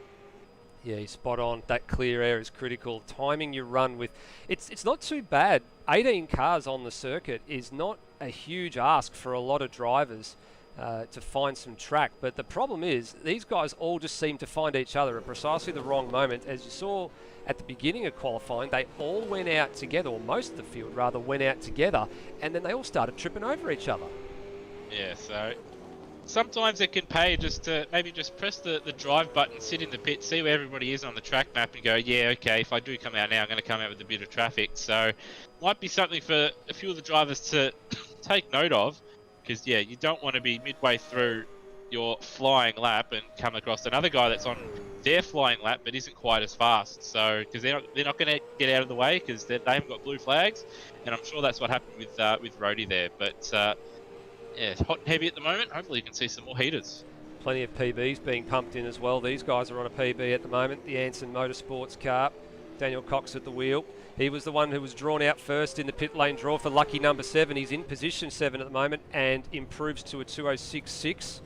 Yeah, he's spot on. That clear air is critical. Timing your run with... It's not too bad. 18 cars on the circuit is not a huge ask for a lot of drivers to find some track. But the problem is, these guys all just seem to find each other at precisely the wrong moment. As you saw at the beginning of qualifying, they all went out together, or most of the field rather, went out together, and then they all started tripping over each other. Yeah, so sometimes it can pay just to maybe just press the drive button, sit in the pit, see where everybody is on the track map and go, yeah, okay, if I do come out now, I'm going to come out with a bit of traffic. So might be something for a few of the drivers to take note of, because, yeah, you don't want to be midway through your flying lap and come across another guy that's on their flying lap but isn't quite as fast. So, because they're not going to get out of the way because they haven't got blue flags, and I'm sure that's what happened with Rhodey there. But yeah, it's hot and heavy at the moment. Hopefully you can see some more heaters. Plenty of PBs being pumped in as well. These guys are on a PB at the moment. The Anson Motorsports car. Daniel Cox at the wheel. He was the one who was drawn out first in the pit lane draw for lucky number 7. He's in position 7 at the moment and improves to a 2:06.6.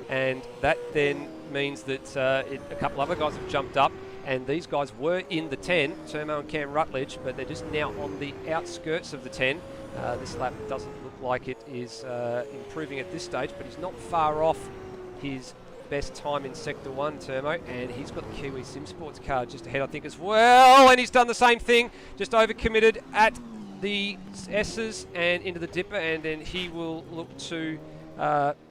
And that then means that a couple other guys have jumped up, and these guys were in the 10, Termo and Cam Rutledge, but they're just now on the outskirts of the 10. This lap doesn't look like it is improving at this stage, but he's not far off his best time in Sector 1, Termo, and he's got the Kiwi Sim Sports car just ahead, I think, as well, and he's done the same thing, just overcommitted at the S's and into the dipper, and then he will look to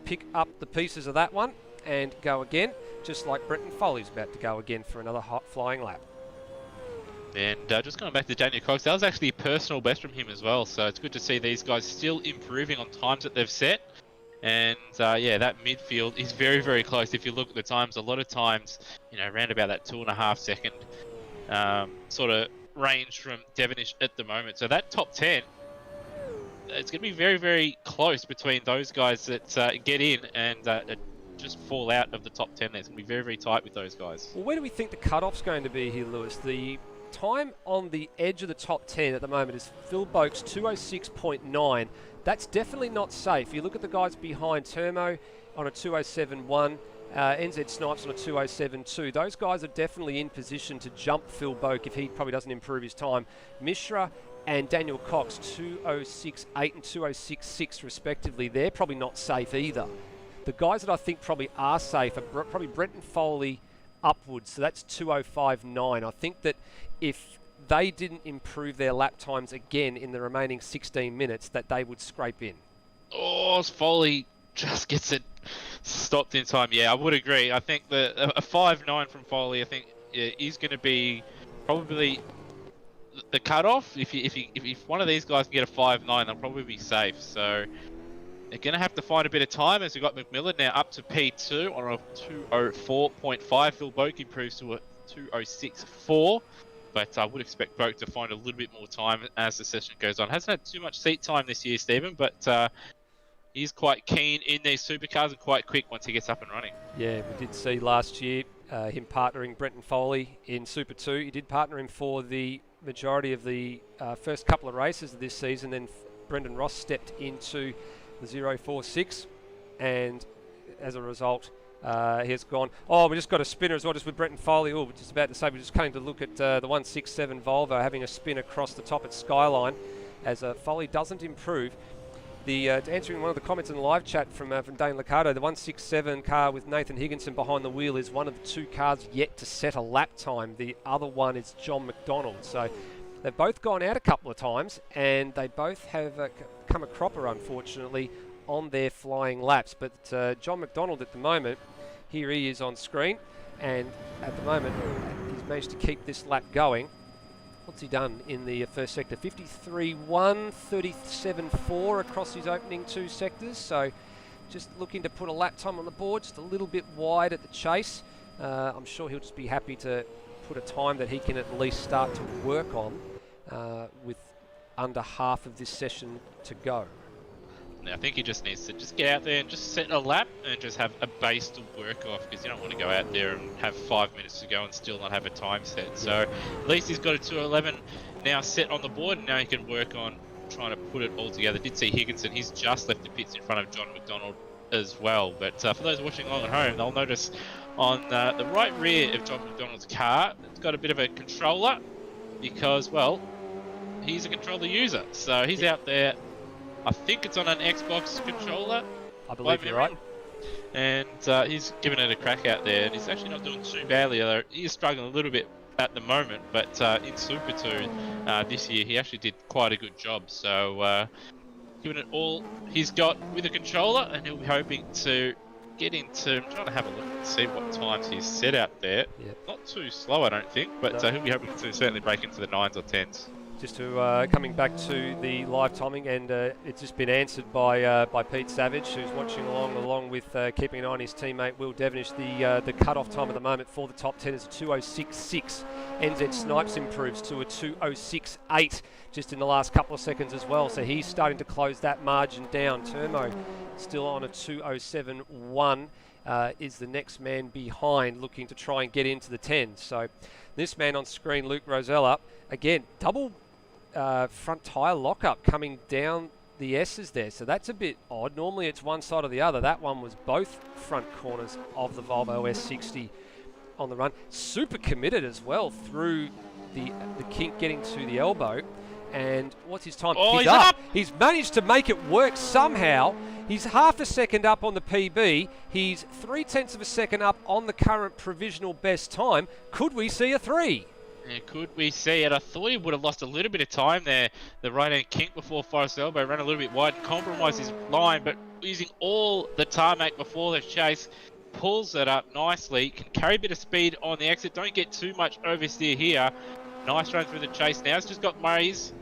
pick up the pieces of that one and go again, just like Brenton Foley's about to go again for another hot flying lap. And just going back to Daniel Cox, that was actually a personal best from him as well, so it's good to see these guys still improving on times that they've set. And yeah, that midfield is very, very close. If you look at the times, a lot of times, you know, around about that 2.5 second sort of range from Devonish at the moment. So that top 10, it's going to be very, very close between those guys that get in and just fall out of the top 10 there. It's going to be very, very tight with those guys. Well, where do we think the cut-off's going to be here, Lewis? The time on the edge of the top 10 at the moment is Phil Boak's 2:06.9. That's definitely not safe. You look at the guys behind Termo on a 2:07.1, NZ Snipes on a 2:07.2. Those guys are definitely in position to jump Phil Boak if he probably doesn't improve his time. Mishra and Daniel Cox, 2:06.8 and 2:06.6 respectively. They're probably not safe either. The guys that I think probably are safe are probably Brenton Foley upwards, so that's 2:05.9. I think that if they didn't improve their lap times again in the remaining 16 minutes, that they would scrape in. Oh, Foley just gets it stopped in time. Yeah, I would agree. I think that a 5.9 from Foley, I think, is going to be probably the cutoff. If one of these guys can get a 5.9, they'll probably be safe. So they're going to have to find a bit of time, as we've got McMillan now up to P2 on a 2:04.5. Phil Boak improves to a 2:06.4. But I would expect Boak to find a little bit more time as the session goes on. Hasn't had too much seat time this year, Stephen, but he's quite keen in these supercars and quite quick once he gets up and running. Yeah, we did see last year him partnering Brenton Foley in Super 2. He did partner him for the majority of the first couple of races of this season. Then Brendan Ross stepped into the 0.46, and as a result, he has gone, oh, we just got a spinner as well, just with Brenton Foley. Oh, we're just about to say, we're just coming to look at the 167 Volvo having a spin across the top at Skyline as Foley doesn't improve. Answering one of the comments in the live chat from Dane Liccardo, the 167 car with Nathan Higginson behind the wheel is one of the 2 cars yet to set a lap time. The other one is John McDonald. So they've both gone out a couple of times, and they both have come a cropper, unfortunately, on their flying laps. But John McDonald at the moment, here he is on screen, and at the moment he's managed to keep this lap going. What's he done in the first sector? 53.1, 37.4 across his opening 2 sectors. So just looking to put a lap time on the board, just a little bit wide at the chase. I'm sure he'll just be happy to put a time that he can at least start to work on with under half of this session to go. I think he just needs to just get out there and just set a lap and just have a base to work off, because you don't want to go out there and have 5 minutes to go and still not have a time set. So at least he's got a 2:11 now set on the board, and now he can work on trying to put it all together. Did see Higginson, he's just left the pits in front of John McDonald as well. But for those watching along at home, they'll notice on the right rear of John McDonald's car, it's got a bit of a controller because, well, he's a controller user. So he's out there. I think it's on an Xbox controller. I believe you're right. And he's giving it a crack out there, and he's actually not doing too badly, although he is struggling a little bit at the moment. But in Super 2 this year, he actually did quite a good job. So given it all he's got with a controller, and he'll be hoping to get into... I'm trying to have a look and see what times he's set out there. Yep. Not too slow, I don't think, but No. he'll be hoping to certainly break into the 9s or 10s. Just to coming back to the live timing, and it's just been answered by Pete Savage, who's watching along with keeping an eye on his teammate Will Devenish. The cut-off time at the moment for the top 10 is a 2:06.6. NZ Snipes improves to a 2:06.8 just in the last couple of seconds as well, so he's starting to close that margin down. Termo still on a 2:07.1. Is the next man behind, looking to try and get into the 10s. So this man on screen, Luke Rosella, again, double front tyre lockup coming down the S's there. So that's a bit odd. Normally it's one side or the other. That one was both front corners of the Volvo S60 on the run. Super committed as well through the kink getting to the elbow. And what's his time? Oh, he's up! He's managed to make it work somehow. He's half a second up on the PB. He's 0.3 of a second up on the current provisional best time. Could we see a 3? Yeah, could we see it? I thought he would have lost a little bit of time there. The right-hand kink before Forrest Elbow ran a little bit wide and compromised his line, but using all the tarmac before the chase, pulls it up nicely, can carry a bit of speed on the exit. Don't get too much oversteer here. Nice run through the chase now. He's just got Murray's.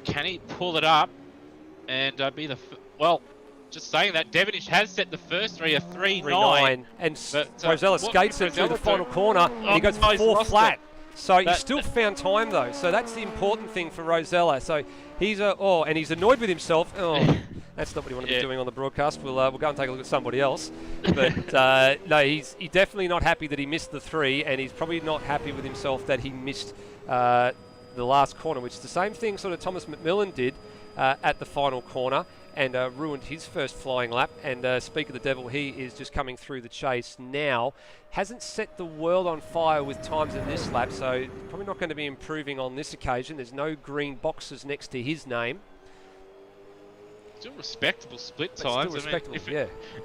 Can he pull it up and be the... Well, just saying that, Devenish has set the first 3 a 3.9. And But, Rosella what skates did it through the Rosella final do? corner, and he goes Oh, he's 4 lost flat. it. So he That- still found time though. So that's the important thing for Rosella. So he's and he's annoyed with himself. Oh, that's not what he wanted to be doing on the broadcast. We'll go and take a look at somebody else. But no, he's definitely not happy that he missed the 3, and he's probably not happy with himself that he missed the last corner, which is the same thing sort of Thomas McMillan did at the final corner, and ruined his first flying lap. And speak of the devil, he is just coming through the chase now. Hasn't set the world on fire with times in this lap, so probably not going to be improving on this occasion. There's no green boxes next to his name. Still respectable split But times. still respectable,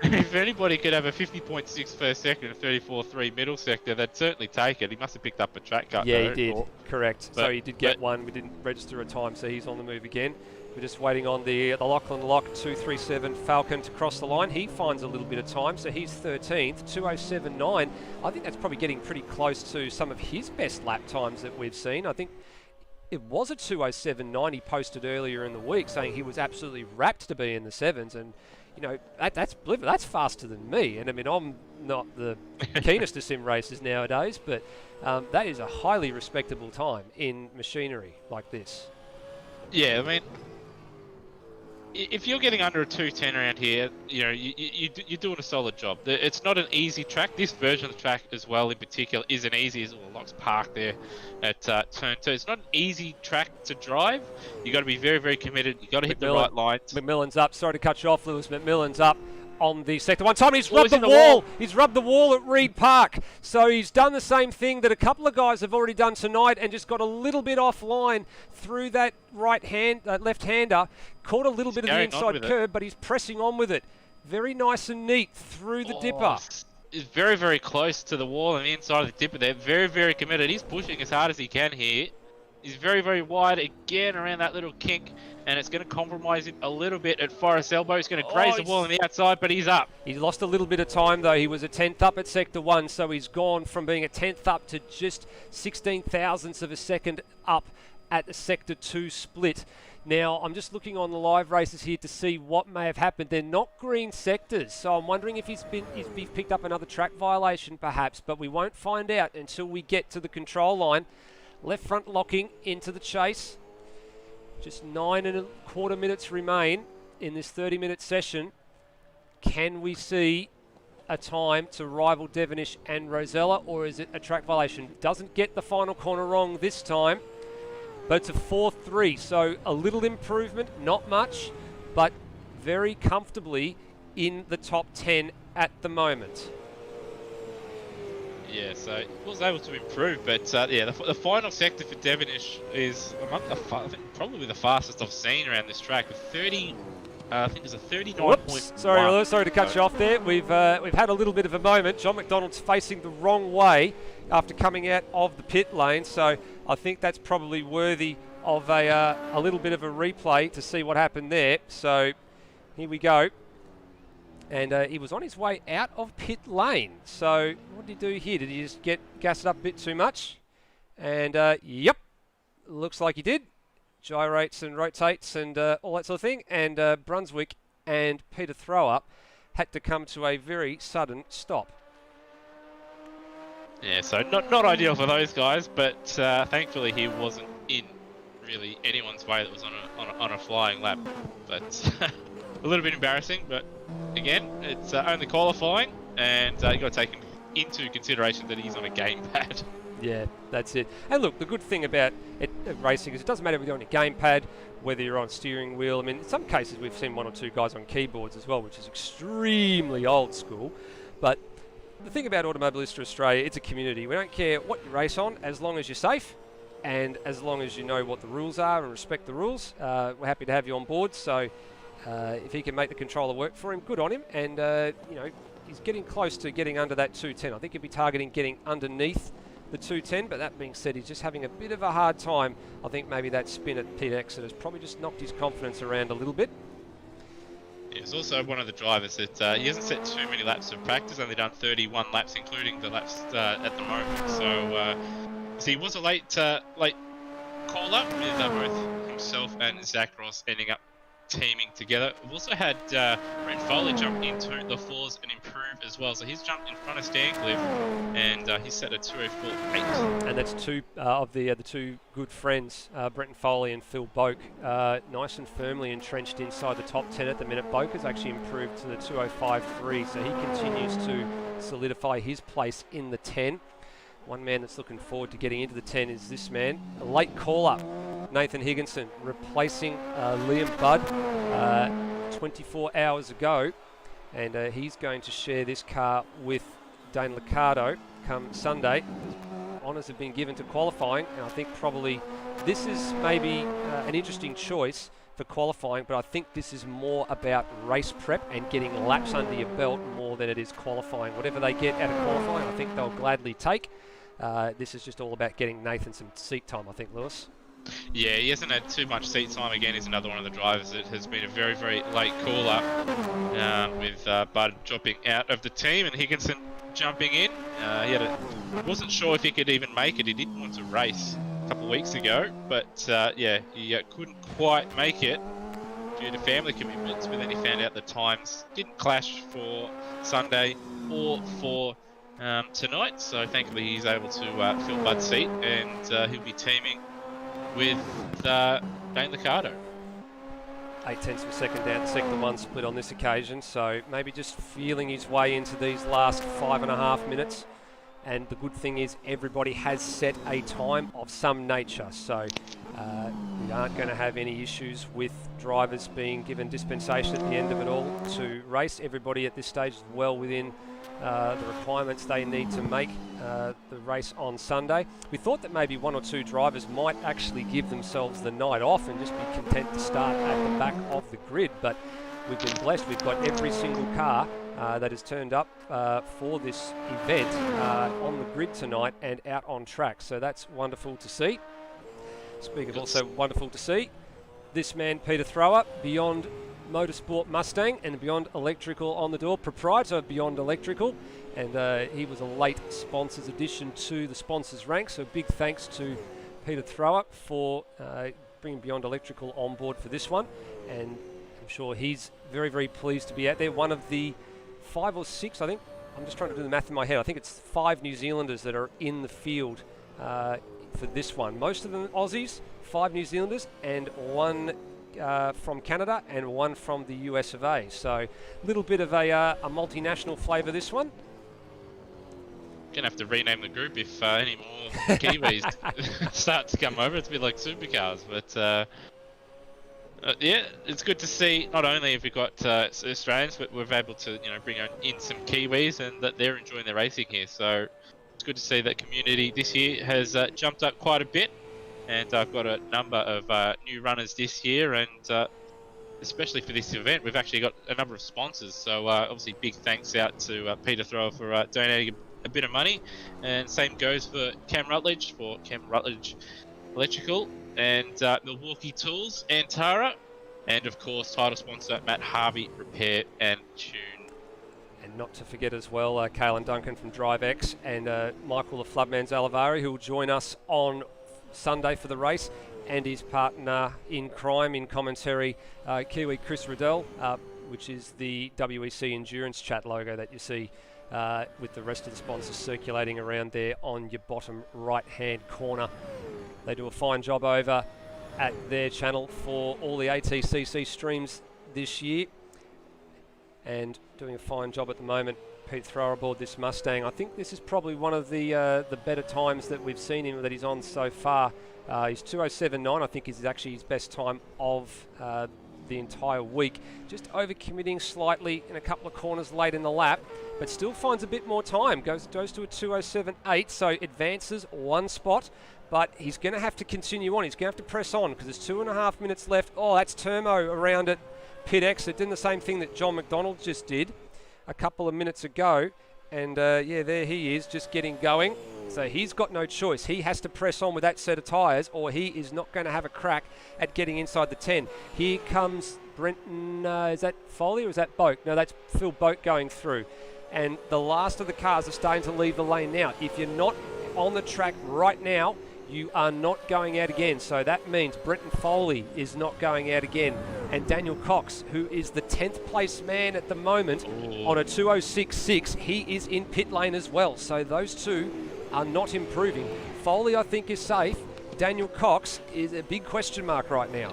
I mean, if anybody could have a 50.6 first sector and a 34.3 middle sector, they'd certainly take it. He must have picked up a track cut. Yeah, though, he did. or- Correct. So but- he did get but- one. We didn't register a time, so he's on the move again. We're just waiting on the Lachlan Lock 237 Falcon to cross the line. He finds a little bit of time, so he's 13th, 2:07.9. I think that's probably getting pretty close to some of his best lap times that we've seen. I think it was a 2:07.9 he posted earlier in the week, saying he was absolutely rapt to be in the 7s, and you know that's faster than me. And I mean, I'm not the keenest of sim racers nowadays, but that is a highly respectable time in machinery like this. Yeah, I mean, if you're getting under a 2:10 around here, you know, you're doing a solid job. It's not an easy track. This version of the track as well, in particular, isn't easy. As well, Locks Park there at turn 2. It's not an easy track to drive. You got to be very, very committed. You got to hit the right lines. McMillan's up. Sorry to cut you off, Lewis. McMillan's up on the sector one time. He's Oh, rubbed he's the in the wall. wall. He's rubbed the wall at Reed Park. So he's done the same thing that a couple of guys have already done tonight, and just got a little bit offline through that left-hander. Caught a little bit of the carrying on inside with it. curb, but he's pressing on with it. Very nice and neat through the dipper. Is very, very close to the wall and the inside of the dipper there. Very, very committed. He's pushing as hard as he can here. He's very, very wide again around that little kink, and it's going to compromise him a little bit at Forrest Elbow. He's going to graze the wall on the outside, but he's up. He lost a little bit of time though. He was a 10th up at Sector 1, so he's gone from being a 10th up to just 16 thousandths of a second up at the Sector 2 split. Now, I'm just looking on the live races here to see what may have happened. They're not green sectors, so I'm wondering if he's picked up another track violation perhaps, but we won't find out until we get to the control line. Left front locking into the chase. Just 9.25 minutes remain in this 30-minute session. Can we see a time to rival Devenish and Rosella, or is it a track violation? Doesn't get the final corner wrong this time, but it's a 4.3, so a little improvement, not much, but very comfortably in the top 10 at the moment. Yeah, so he was able to improve, but yeah, the final sector for Devenish is among I think probably the fastest I've seen around this track. With 30, I think it's a 39.1. Whoops, sorry to cut you off there. We've had a little bit of a moment. John McDonald's facing the wrong way after coming out of the pit lane, so I think that's probably worthy of a little bit of a replay to see what happened there. So here we go. And he was on his way out of pit lane. So what did he do here? Did he just get gassed up a bit too much? And yep, looks like he did. Gyrates and rotates and all that sort of thing. And Brunswick and Peter Thrower had to come to a very sudden stop. Yeah, so not ideal for those guys, but thankfully he wasn't in really anyone's way that was on a flying lap. But a little bit embarrassing, but again, it's only qualifying, and you got to take into consideration that he's on a gamepad. Yeah, that's it. And look, the good thing about racing is it doesn't matter whether you're on a gamepad, whether you're on steering wheel. I mean, in some cases we've seen one or two guys on keyboards as well, which is extremely old school. But the thing about Automobilista Australia, it's a community. We don't care what you race on, as long as you're safe and as long as you know what the rules are and respect the rules. We're happy to have you on board. So if he can make the controller work for him, good on him. And he's getting close to getting under that 210. I think he'll be targeting getting underneath the 210, but that being said, he's just having a bit of a hard time. I think maybe that spin at pit exit has probably just knocked his confidence around a little bit. Yeah, he's also one of the drivers that he hasn't set too many laps of practice, only done 31 laps, including the laps at the moment. So he was a late call-up with both himself and Zach Ross ending up teaming together. We've also had Brent Foley jump into the fours and improve as well. So he's jumped in front of Stancliffe and he's set a 2:04.8. And that's two of the two good friends, Brenton Foley and Phil Boak, nice and firmly entrenched inside the top 10 at the minute. Boak has actually improved to the 2:05.3, so he continues to solidify his place in the 10. One man that's looking forward to getting into the 10 is this man, a late call-up, Nathan Higginson, replacing Liam Budd 24 hours ago. And he's going to share this car with Dane Liccardo come Sunday. Honours have been given to qualifying, and I think probably this is maybe an interesting choice for qualifying, but I think this is more about race prep and getting laps under your belt more than it is qualifying. Whatever they get out of qualifying, I think they'll gladly take. This is just all about getting Nathan some seat time, I think, Lewis. Yeah, he hasn't had too much seat time. Again, he's another one of the drivers that has been a very, very late call-up with Bud dropping out of the team and Higginson jumping in. Wasn't sure if he could even make it. He didn't want to race a couple of weeks ago, but yeah, he couldn't quite make it due to family commitments, but then he found out the times didn't clash for Sunday or for tonight, so thankfully he's able to fill Bud's seat and he'll be teaming with Dane Liccardo. 8/10 of a second down to sector one split on this occasion, so maybe just feeling his way into these last 5.5 minutes. And the good thing is everybody has set a time of some nature, so we aren't going to have any issues with drivers being given dispensation at the end of it all to race. Everybody at this stage is well within the requirements they need to make the race on Sunday. We thought that maybe one or two drivers might actually give themselves the night off and just be content to start at the back of the grid, but we've been blessed. We've got every single car that has turned up for this event on the grid tonight and out on track, so that's wonderful to see. Speaking of also wonderful to see, this man Peter Thrower, Beyond Motorsport Mustang and Beyond Electrical on the door, proprietor of Beyond Electrical, and he was a late sponsors addition to the sponsors rank, so big thanks to Peter Thrower for bringing Beyond Electrical on board for this one, and I'm sure he's very, very pleased to be out there. One of the 5 or 6, I think, I'm just trying to do the math in my head, I think it's 5 New Zealanders that are in the field for this one. Most of them Aussies, 5 New Zealanders, and 1 from Canada and 1 from the US of A. So a little bit of a multinational flavour this one. Gonna have to rename the group if any more Kiwis start to come over. It's a bit like supercars, but yeah, it's good to see. Not only have we got Australians, but we're able to bring in some Kiwis and that they're enjoying their racing here. So it's good to see that community this year has jumped up quite a bit. And I've got a number of new runners this year, and especially for this event, we've actually got a number of sponsors. So obviously, big thanks out to Peter Thrower for donating a bit of money, and same goes for Cam Rutledge Electrical, and Milwaukee Tools, Antara, and of course title sponsor Matt Harvey Repair and Tune. And not to forget as well, Kalen Duncan from DriveX and Michael the Flubman Zalavari, who will join us on Sunday for the race, and his partner in crime in commentary, Kiwi Chris Riddell, which is the WEC Endurance Chat logo that you see with the rest of the sponsors circulating around there on your bottom right-hand corner. They do a fine job over at their channel for all the ATCC streams this year, and doing a fine job at the moment. Pete Thrower aboard this Mustang. I think this is probably one of the better times that we've seen him that he's on so far. He's 2:07.9. I think is actually his best time of the entire week. Just overcommitting slightly in a couple of corners late in the lap, but still finds a bit more time. Goes to a 2:07.8, so advances one spot. But he's going to have to continue on. He's going to have to press on because there's 2.5 minutes left. Oh, that's Termo around at pit exit, doing the same thing that John McDonald just did a couple of minutes ago. And yeah, there he is, just getting going. So he's got no choice. He has to press on with that set of tyres, or he is not going to have a crack at getting inside the 10. Here comes Brenton, is that Foley or is that Boak? No, that's Phil Boak going through. And the last of the cars are starting to leave the lane now. If you're not on the track right now, you are not going out again. So that means Brenton Foley is not going out again. And Daniel Cox, who is the 10th place man at the moment on a 2:06.6, he is in pit lane as well. So those two are not improving. Foley, I think, is safe. Daniel Cox is a big question mark right now.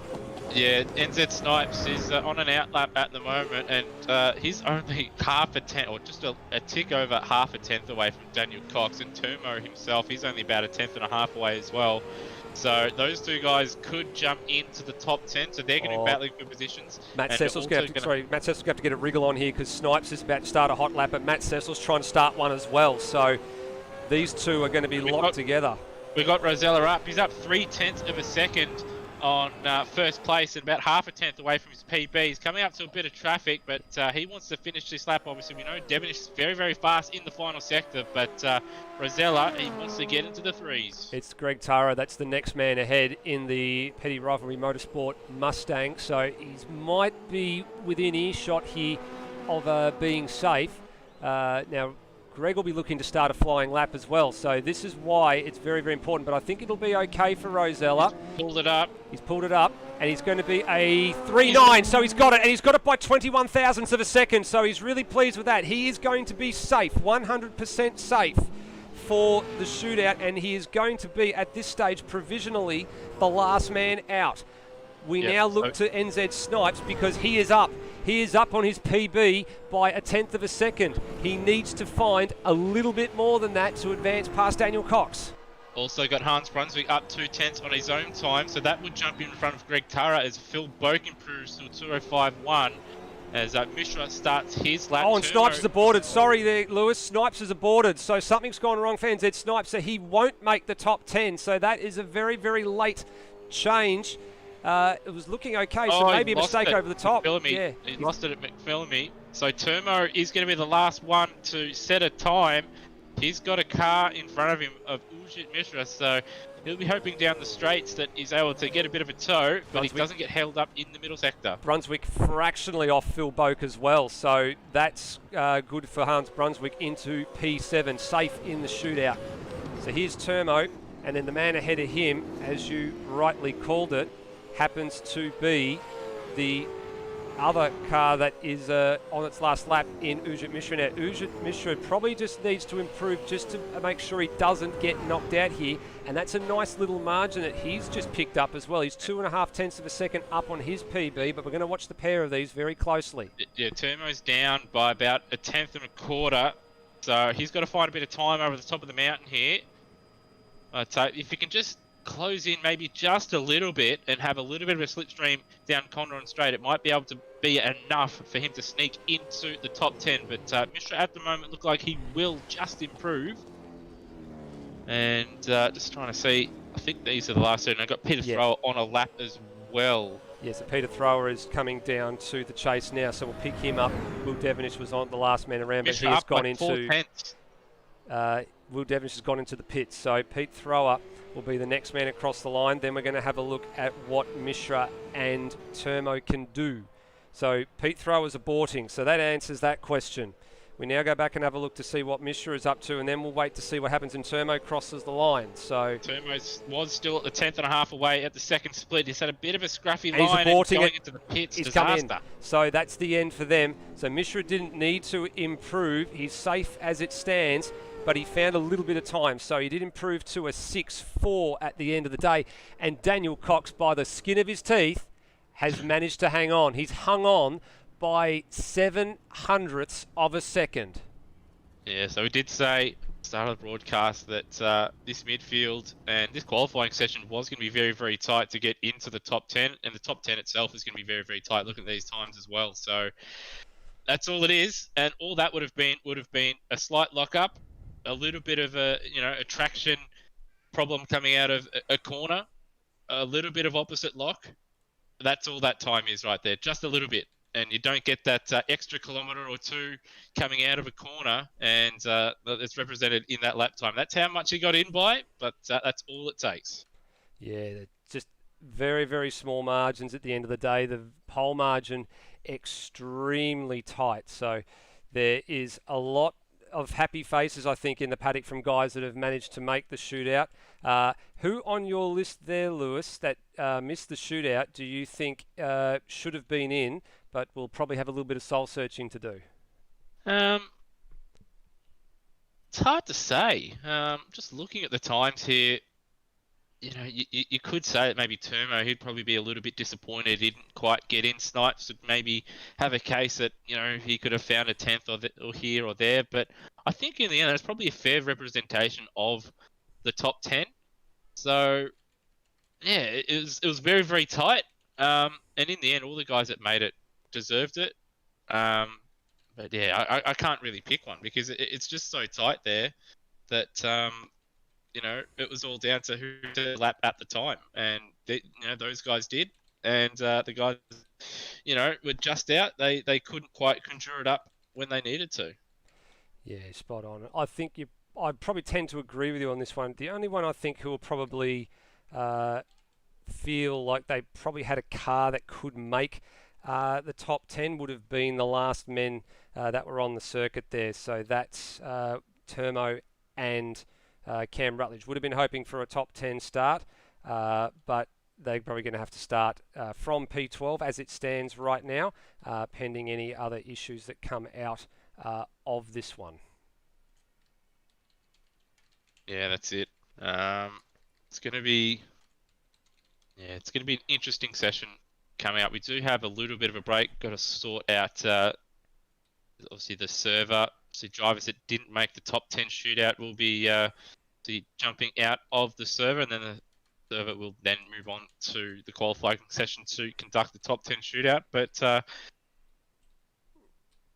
Yeah, NZ Snipes is on an outlap at the moment, and he's only half a tenth, or just a tick over half a tenth away from Daniel Cox. And Termo himself, he's only about a tenth and a half away as well. So those two guys could jump into the top 10, so they're going to be battling for positions. Matt Cecil's going to have to get a wriggle on here because Snipes is about to start a hot lap, but Matt Cecil's trying to start one as well. So these two are going to be locked together. We've got Rosella up. He's up 0.3 of a second on first place and about half a tenth away from his PB. He's coming up to a bit of traffic, but he wants to finish this lap. Obviously, we know Devonish is very, very fast in the final sector, but Rosella, he wants to get into the threes. It's Greg Tara. That's the next man ahead in the Petty Rivalry Motorsport Mustang. So he might be within earshot here of being safe. Now, Greg will be looking to start a flying lap as well. So this is why it's very, very important. But I think it'll be okay for Rosella. Pulled it up. He's pulled it up, and he's going to be a 3.9. So he's got it, and he's got it by 21 thousandths of a second. So he's really pleased with that. He is going to be safe, 100% safe for the shootout, and he is going to be, at this stage, provisionally the last man out. We now look to NZ Snipes because he is up. He is up on his PB by a tenth of a second. He needs to find a little bit more than that to advance past Daniel Cox. Also got Hans Brunswick up 0.2 on his own time, so that would jump in front of Greg Tara as Phil Boak improves to 2:05.1 as Mishra starts his lap. Oh, and Snipes is aborted. Sorry there, Lewis. Snipes is aborted. So something's gone wrong for NZ Snipes, so he won't make the top 10. So that is a very, very late change. It was looking okay, so maybe a mistake over the top. Yeah. He lost it at McPhillamy. So Termo is going to be the last one to set a time. He's got a car in front of him of Ujit Mishra, so he'll be hoping down the straights that he's able to get a bit of a tow, but he doesn't get held up in the middle sector. Brunswick fractionally off Phil Boak as well, so that's good for Hans Brunswick into P7, safe in the shootout. So here's Termo, and then the man ahead of him, as you rightly called it, happens to be the other car that is on its last lap in Ujit Mishra. Now, Ujit Mishra probably just needs to improve just to make sure he doesn't get knocked out here, and that's a nice little margin that he's just picked up as well. He's 2.5 tenths of a second up on his PB, but we're going to watch the pair of these very closely. Yeah, Termo's down by about a tenth and a quarter, so he's got to find a bit of time over the top of the mountain here. But if he can just close in maybe just a little bit and have a little bit of a slipstream down Condron Straight, it might be able to be enough for him to sneak into the top 10. But Mishra at the moment look like he will just improve. And just trying to see, I think these are the last two. And I've got Peter Thrower on a lap as well. Yes, so Peter Thrower is coming down to the chase now, so we'll pick him up. Will Devonish was on the last man around, but he has gone into... Will Devonish has gone into the pits. So Pete Thrower will be the next man across the line. Then we're going to have a look at what Mishra and Termo can do. So Pete Thrower's aborting, so that answers that question. We now go back and have a look to see what Mishra is up to, and then we'll wait to see what happens when Termo crosses the line. So Termo was still at the 10th and a half away at the second split. He's had a bit of a scruffy he's line aborting and going it. into the pits. He's Disaster. come in. So that's the end for them. So Mishra didn't need to improve. He's safe as it stands, but he found a little bit of time. So he did improve to a 6.4 at the end of the day. And Daniel Cox, by the skin of his teeth, has managed to hang on. He's hung on by 0.07 of a second. Yeah, so we did say start of the broadcast that this midfield and this qualifying session was going to be very, very tight to get into the top 10, and the top 10 itself is going to be very, very tight. Look at these times as well. So that's all it is, and all that would have been a slight lock-up, a little bit of a a traction problem coming out of a corner, a little bit of opposite lock. That's all that time is right there, just a little bit. And you don't get that extra kilometre or two coming out of a corner, and it's represented in that lap time. That's how much he got in by, but that's all it takes. Yeah, just very, very small margins at the end of the day. The pole margin extremely tight. So there is a lot of happy faces, I think, in the paddock from guys that have managed to make the shootout. Who on your list there, Lewis, that missed the shootout, do you think should have been in, but we'll probably have a little bit of soul searching to do? It's hard to say. Just looking at the times here, you could say that maybe Termo, he'd probably be a little bit disappointed he didn't quite get in. Snipes would maybe have a case that, he could have found a 10th or here or there. But I think in the end, that's probably a fair representation of the top 10. So, yeah, it was very, very tight. And in the end, all the guys that made it deserved it. But yeah, I can't really pick one because it's just so tight there that, it was all down to who did the lap at the time. And, those guys did. And the guys, were just out. They couldn't quite conjure it up when they needed to. Yeah, spot on. I think I probably tend to agree with you on this one. The only one I think who will probably feel like they probably had a car that could make the top 10 would have been the last men that were on the circuit there. So that's Termo and Cam Rutledge. Would have been hoping for a top 10 start, but they're probably going to have to start from P12 as it stands right now, pending any other issues that come out of this one. Yeah, that's it. It's going to be an interesting session coming up. We do have a little bit of a break. Got to sort out obviously the server. So drivers that didn't make the top 10 shootout will be jumping out of the server, and then the server will then move on to the qualifying session to conduct the top 10 shootout. But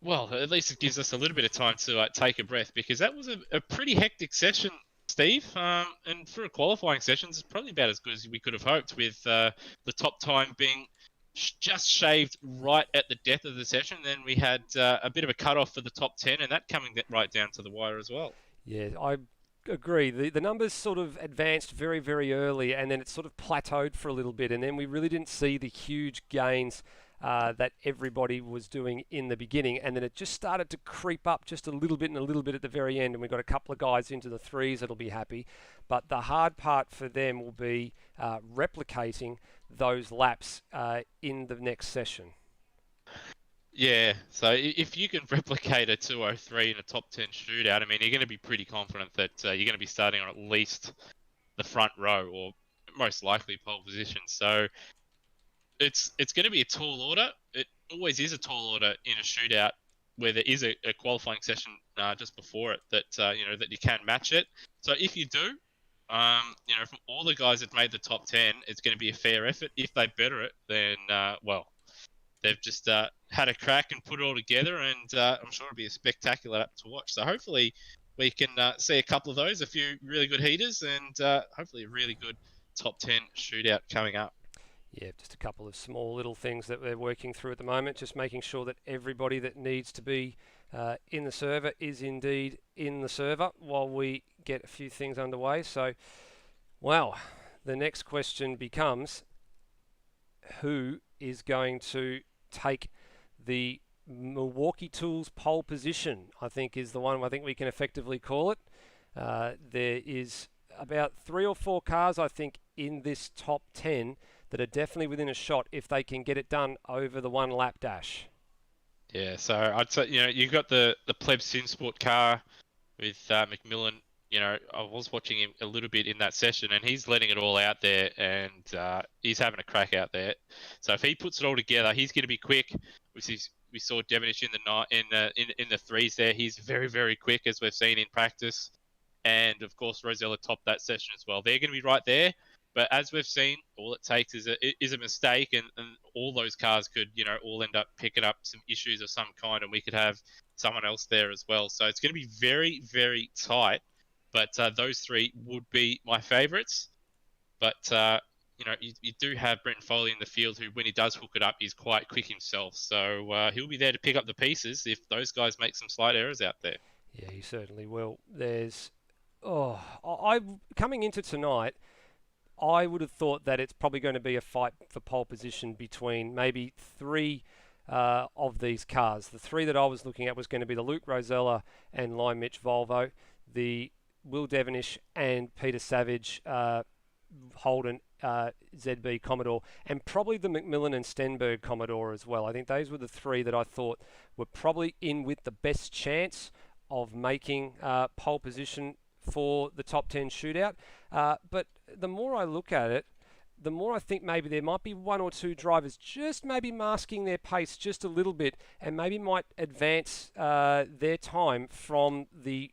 well, at least it gives us a little bit of time to take a breath, because that was a pretty hectic session, Steve. And for a qualifying session, it's probably about as good as we could have hoped, with the top time being just shaved right at the death of the session. Then we had a bit of a cut-off for the top 10, and that coming right down to the wire as well. Yeah, I agree. The numbers sort of advanced very, very early, and then it sort of plateaued for a little bit, and then we really didn't see the huge gains that everybody was doing in the beginning, and then it just started to creep up just a little bit and a little bit at the very end, and we got a couple of guys into the threes that'll be happy. But the hard part for them will be replicating those laps in the next session. Yeah, so if you can replicate a 203 in a top 10 shootout, I mean, you're going to be pretty confident that you're going to be starting on at least the front row, or most likely pole position. So it's going to be a tall order. It always is a tall order in a shootout where there is a qualifying session just before it that that you can match it. So if you do, from all the guys that made the top 10, it's going to be a fair effort. If they better it, then well, they've just had a crack and put it all together, and I'm sure it'll be a spectacular app to watch. So hopefully we can see a couple of those, a few really good heaters, and hopefully a really good top 10 shootout coming up. Yeah, just a couple of small little things that we're working through at the moment, just making sure that everybody that needs to be in the server is indeed in the server while we get a few things underway. So, wow, the next question becomes, who is going to take the Milwaukee Tools pole position? I think is the one I think we can effectively call it. There is about 3 or 4 cars, I think, in this top 10 that are definitely within a shot if they can get it done over the 1 lap dash. Yeah, so I'd say, you've got the Pleb Sim Sport car with McMillan. I was watching him a little bit in that session, and he's letting it all out there, and he's having a crack out there. So if he puts it all together, he's going to be quick. We saw Devonish in the threes there. He's very, very quick, as we've seen in practice. And of course, Rosella topped that session as well. They're going to be right there. But as we've seen, all it takes is a mistake, and all those cars could, all end up picking up some issues of some kind, and we could have someone else there as well. So it's going to be very, very tight. But those 3 would be my favourites. But you do have Brenton Foley in the field, who, when he does hook it up, is quite quick himself. So he'll be there to pick up the pieces if those guys make some slight errors out there. Yeah, he certainly will. Coming into tonight, I would have thought that it's probably going to be a fight for pole position between maybe 3 of these cars. The 3 that I was looking at was going to be the Luke Rosella and Lime Mitch Volvo, the Will Devonish and Peter Savage Holden ZB Commodore, and probably the McMillan and Stenberg Commodore as well. I think those were the 3 that I thought were probably in with the best chance of making pole position for the top 10 shootout. But the more I look at it, the more I think maybe there might be 1 or 2 drivers just maybe masking their pace just a little bit, and maybe might advance their time from the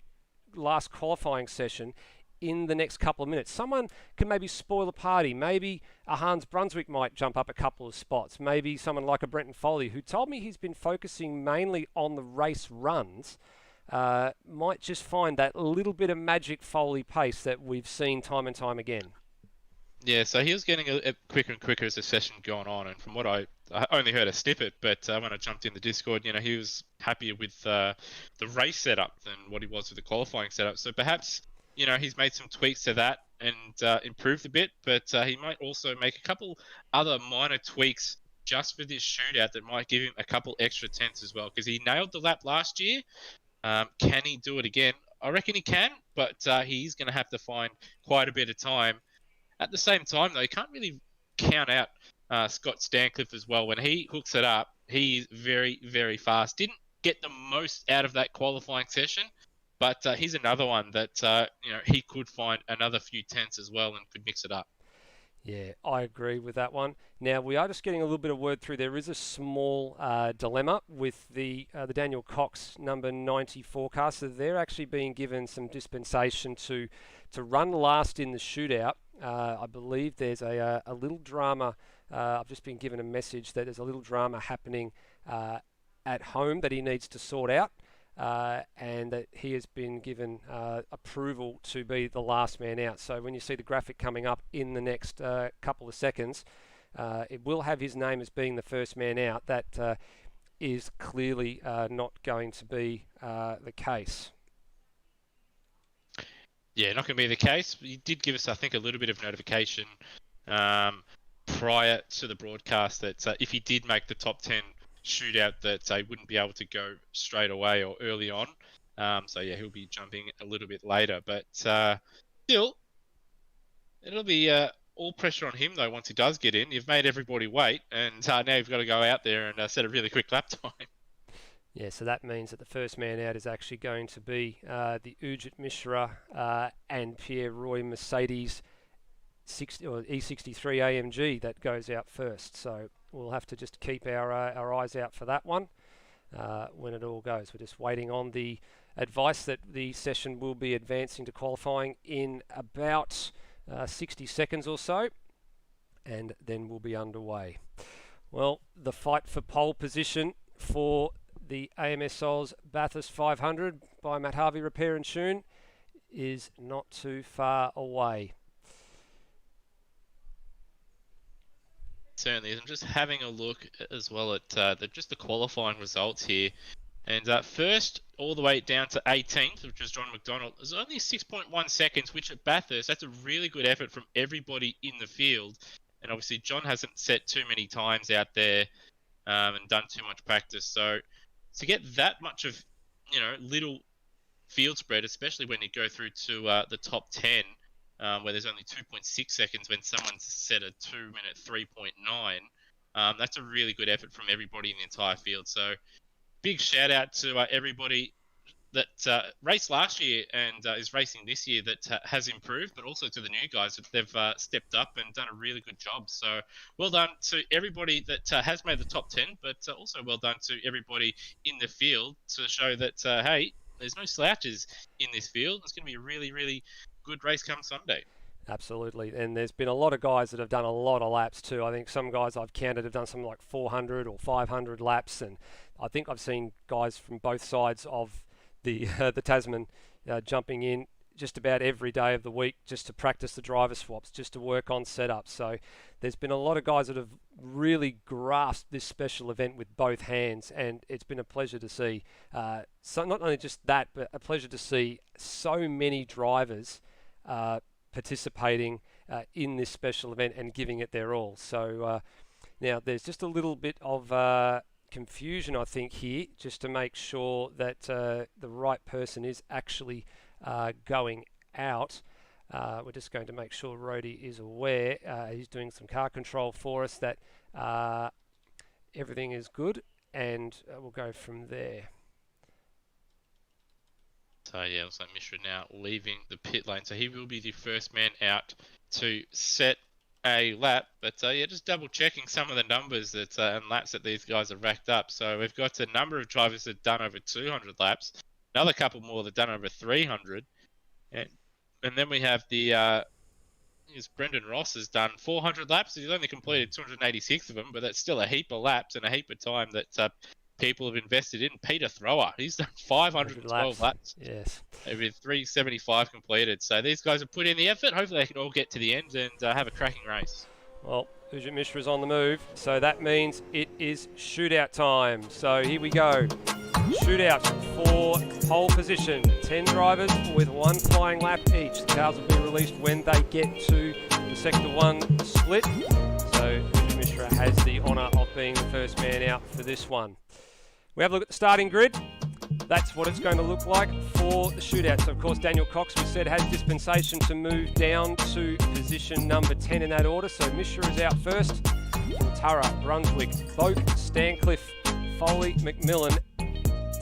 last qualifying session in the next couple of minutes. Someone can maybe spoil a party. Maybe a Hans Brunswick might jump up a couple of spots. Maybe someone like a Brenton Foley, who told me he's been focusing mainly on the race runs, might just find that little bit of magic Foley pace that we've seen time and time again. Yeah, so he was getting a quicker and quicker as the session gone on, and from what I only heard a snippet, but when I jumped in the Discord, he was happier with the race setup than what he was with the qualifying setup. So perhaps, he's made some tweaks to that and improved a bit, but he might also make a couple other minor tweaks just for this shootout that might give him a couple extra tenths as well, because he nailed the lap last year. Can he do it again? I reckon he can, but he's going to have to find quite a bit of time. At the same time, though, you can't really count out Scott Stancliffe as well. When he hooks it up, he's very, very fast. Didn't get the most out of that qualifying session, but he's another one that he could find another few tenths as well and could mix it up. Yeah, I agree with that one. Now, we are just getting a little bit of word through. There is a small dilemma with the Daniel Cox number 94 car. So they're actually being given some dispensation to run last in the shootout. I believe there's a little drama. I've just been given a message that there's a little drama happening at home that he needs to sort out. And that he has been given approval to be the last man out. So when you see the graphic coming up in the next couple of seconds, it will have his name as being the first man out. That is clearly not going to be the case. Yeah, not going to be the case. He did give us, I think, a little bit of notification prior to the broadcast that if he did make the top 10 shootout, that he wouldn't be able to go straight away or early on. So yeah, he'll be jumping a little bit later. But still, it'll be all pressure on him, though, once he does get in. You've made everybody wait, and now you've got to go out there and set a really quick lap time. Yeah, so that means that the first man out is actually going to be the Ujit Mishra and Pierre Roy Mercedes E63 AMG that goes out first. So we'll have to just keep our eyes out for that one when it all goes. We're just waiting on the advice that the session will be advancing to qualifying in about 60 seconds or so, and then we'll be underway. Well, the fight for pole position for the AMS Sols Bathurst 500 by Matt Harvey Repair and Tune is not too far away. Certainly, I'm just having a look as well at just the qualifying results here. And first, all the way down to 18th, which was John McDonald, is only 6.1 seconds, which at Bathurst, that's a really good effort from everybody in the field. And obviously, John hasn't set too many times out there and done too much practice. So to get that much of, little field spread, especially when you go through to the top 10, where there's only 2.6 seconds when someone's set a 2-minute 3.9, that's a really good effort from everybody in the entire field. So big shout out to everybody that raced last year and is racing this year that has improved, but also to the new guys that they've stepped up and done a really good job. So well done to everybody that has made the top 10, but also well done to everybody in the field to show that, hey, there's no slouches in this field. It's going to be a really, really good race come Sunday. Absolutely, and there's been a lot of guys that have done a lot of laps too. I think some guys I've counted have done something like 400 or 500 laps, and I think I've seen guys from both sides of the Tasman jumping in just about every day of the week just to practice the driver swaps, just to work on setup. So there's been a lot of guys that have really grasped this special event with both hands, and it's been a pleasure to see. So not only just that, but a pleasure to see so many drivers participating in this special event and giving it their all. So now there's just a little bit of confusion, I think, here, just to make sure that the right person is actually going out. We're just going to make sure Rhodey is aware. He's doing some car control for us, that everything is good, and we'll go from there. So yeah, looks like Mishra now leaving the pit lane. So he will be the first man out to set a lap. But yeah, just double checking some of the numbers that and laps that these guys have racked up. So we've got a number of drivers that have done over 200 laps, another couple more that have done over 300, and then we have the Brendan Ross has done 400 laps. He's only completed 286 of them, but that's still a heap of laps and a heap of time that people have invested in. Peter Thrower, he's done 512 laps. Yes. With 375 completed. So these guys have put in the effort. Hopefully they can all get to the end and have a cracking race. Well, Ujit Mishra is on the move, so that means it is shootout time. So here we go. Shootout for pole position. 10 drivers with one flying lap each. The cars will be released when they get to the Sector 1 split. So Ujit Mishra has the honour of being the first man out for this one. We have a look at the starting grid. That's what it's going to look like for the shootout. So, of course, Daniel Cox, we said, has dispensation to move down to position number 10 in that order. So Mishra is out first. Tara, Brunswick, Boak, Stancliffe, Foley, McMillan,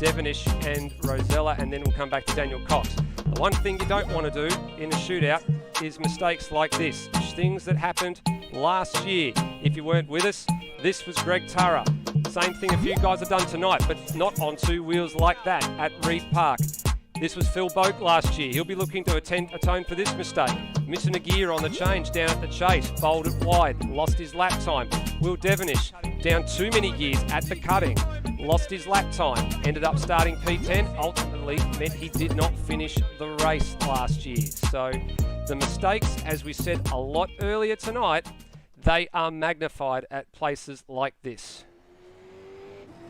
Devonish and Rosella, and then we'll come back to Daniel Cox. The one thing you don't want to do in a shootout is mistakes like this. Things that happened last year. If you weren't with us, this was Greg Tara. Same thing a few guys have done tonight, but not on two wheels like that at Reed Park. This was Phil Boak last year. He'll be looking to atone for this mistake. Missing a gear on the change down at the chase. Bowled it wide. Lost his lap time. Will Devonish down too many gears at the cutting. Lost his lap time. Ended up starting P10. Ultimately meant he did not finish the race last year. So the mistakes, as we said a lot earlier tonight, they are magnified at places like this.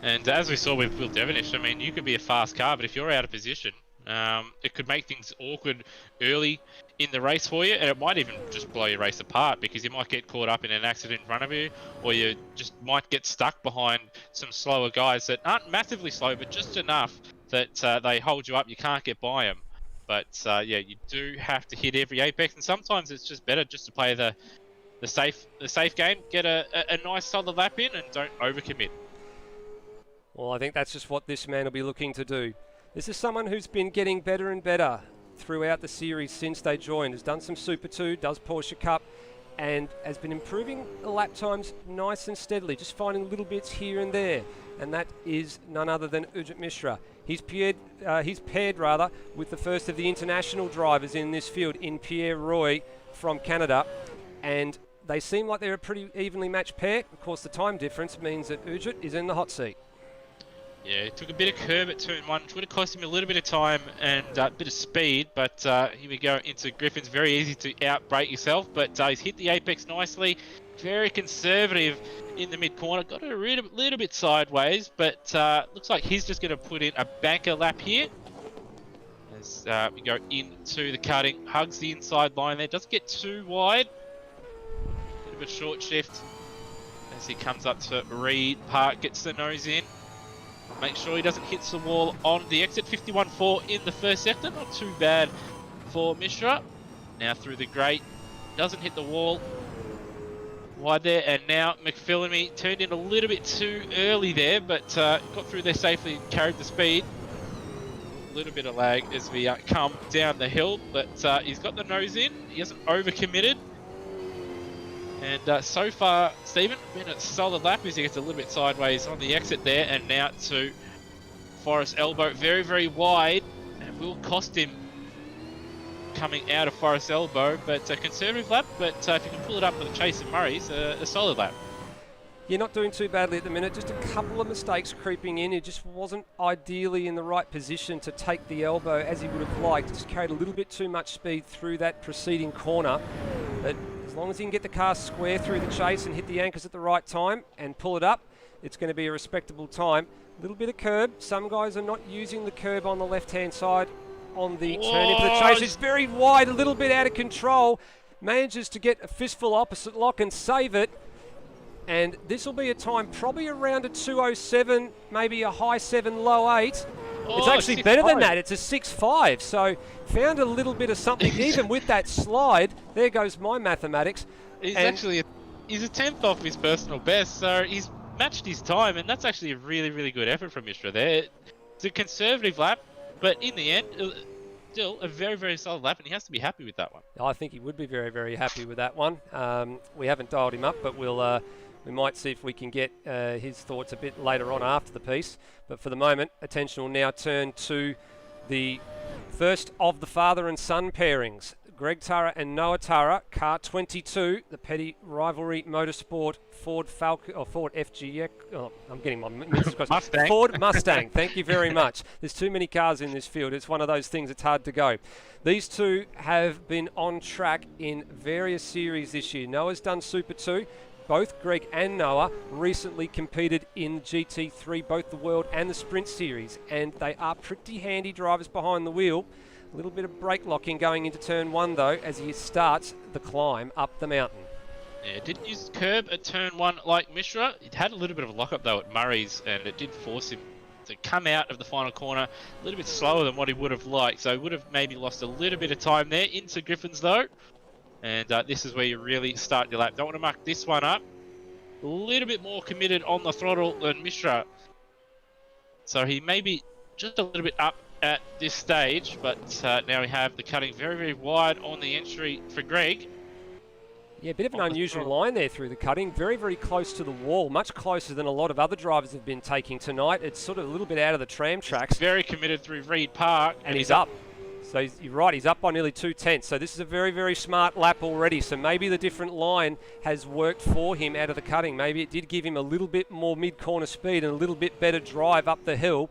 And as we saw with Will Devonish, I mean, you could be a fast car, but if you're out of position, it could make things awkward early in the race for you, and it might even just blow your race apart because you might get caught up in an accident in front of you, or you just might get stuck behind some slower guys that aren't massively slow, but just enough that they hold you up. You can't get by them. But yeah, you do have to hit every apex, and sometimes it's just better just to play the safe game, get a nice solid lap in, and don't overcommit. Well, I think that's just what this man will be looking to do. This is someone who's been getting better and better throughout the series since they joined. Has done some Super 2, does Porsche Cup, and has been improving the lap times nice and steadily, just finding little bits here and there. And that is none other than Ujit Mishra. He's paired with the first of the international drivers in this field, in Pierre Roy from Canada. And they seem like they're a pretty evenly matched pair. Of course, the time difference means that Ujit is in the hot seat. Yeah, it took a bit of curb at 2 and 1, which would have cost him a little bit of time and a bit of speed, but here we go into Griffin's. Very easy to out-brake yourself, but he's hit the apex nicely, very conservative in the mid-corner. Got it a little bit sideways, but looks like he's just going to put in a banker lap here. As we go into the cutting, hugs the inside line there, doesn't get too wide. Bit of a short shift as he comes up to Reed Park, gets the nose in. Make sure he doesn't hit the wall on the exit. 51.4 in the first sector, not too bad for Mishra. Now through the grate, doesn't hit the wall. Wide there, and now McPhillamy turned in a little bit too early there, but got through there safely and carried the speed. A little bit of lag as we come down the hill, but he's got the nose in. He hasn't overcommitted. And so far, Stephen, been a solid lap as he gets a little bit sideways on the exit there, and now to Forest Elbow. Very, very wide, and will cost him coming out of Forest Elbow, but a conservative lap, but if you can pull it up with Chase and Murray's, a solid lap. You're not doing too badly at the minute, just a couple of mistakes creeping in. He just wasn't ideally in the right position to take the elbow as he would have liked. Just carried a little bit too much speed through that preceding corner. But as long as he can get the car square through the chase and hit the anchors at the right time and pull it up, it's going to be a respectable time. A little bit of curb. Some guys are not using the curb on the left-hand side on the turn into the chase. It's very wide, a little bit out of control. Manages to get a fistful opposite lock and save it. And this will be a time probably around a 2:07, maybe a high 7, low 8. It's actually 6.5. better than that. It's a 6.5. So found a little bit of something even with that slide. There goes my mathematics. He's a 10th off his personal best, so he's matched his time, and that's actually a really, really good effort from Mishra there. It's a conservative lap, but in the end, still a very, very solid lap, and he has to be happy with that one. I think he would be very, very happy with that one. We haven't dialed him up, but we might see if we can get his thoughts a bit later on after the piece. But for the moment, attention will now turn to the first of the father and son pairings. Greg Tara and Noah Tara, car 22, the Petty Rivalry Motorsport Ford Falcon, or Ford FGX. Oh, I'm getting my Mustang. Ford Mustang. Thank you very much. There's too many cars in this field. It's one of those things. It's hard to go. These two have been on track in various series this year. Noah's done Super 2. Both Greg and Noah recently competed in GT3, both the World and the Sprint Series, and they are pretty handy drivers behind the wheel. A little bit of brake locking going into turn 1 though as he starts the climb up the mountain. Yeah, didn't use the curb at turn 1 like Mishra. It had a little bit of a lock-up though at Murray's, and it did force him to come out of the final corner a little bit slower than what he would have liked. So he would have maybe lost a little bit of time there. Into Griffins though. And this is where you really start your lap. Don't want to muck this one up. A little bit more committed on the throttle than Mishra. So he may be just a little bit up at this stage, but now we have the cutting very, very wide on the entry for Greg. Yeah, a bit of an unusual line there through the cutting. Very, very close to the wall. Much closer than a lot of other drivers have been taking tonight. It's sort of a little bit out of the tram tracks. Very committed through Reed Park. And he's up. So you're right, he's up by nearly 2/10. So this is a very, very smart lap already. So maybe the different line has worked for him out of the cutting. Maybe it did give him a little bit more mid-corner speed and a little bit better drive up the hill.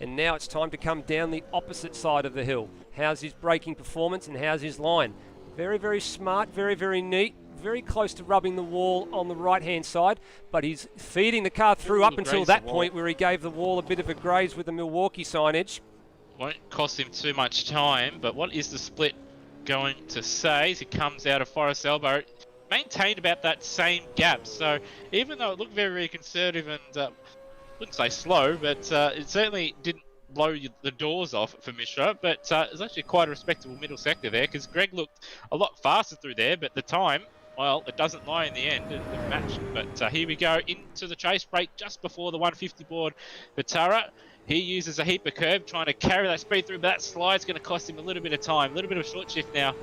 And now it's time to come down the opposite side of the hill. How's his braking performance and how's his line? Very, very smart, very, very neat. Very close to rubbing the wall on the right-hand side, but he's feeding the car through up until that point where he gave the wall a bit of a graze with the Milwaukee signage. Won't cost him too much time, but what is the split going to say as he comes out of Forest Elbow? Maintained about that same gap, so even though it looked very, very conservative and wouldn't say slow, but it certainly didn't blow the doors off for Mishra, but it was actually quite a respectable middle sector there because Greg looked a lot faster through there, but the time, well, it doesn't lie in the end, it matched. But here we go into the chase break just before the 150 board for Tara. He uses a heap of curb, trying to carry that speed through, but that slide's going to cost him a little bit of time, a little bit of a short shift now,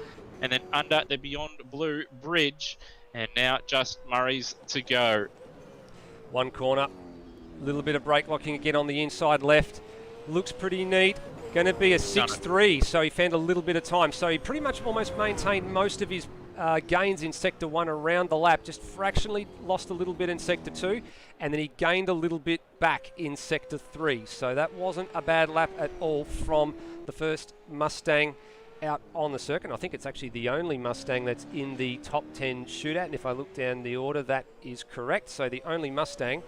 and then under the Beyond Blue Bridge, and now just Murray's to go. One corner, a little bit of brake locking again on the inside left. Looks pretty neat. Going to be a 6.3, so he found a little bit of time. So he pretty much almost maintained most of his gains in Sector 1 around the lap, just fractionally lost a little bit in Sector 2, and then he gained a little bit back in Sector 3. So that wasn't a bad lap at all from the first Mustang out on the circuit. I think it's actually the only Mustang that's in the top 10 shootout, and if I look down the order, that is correct. So the only Mustang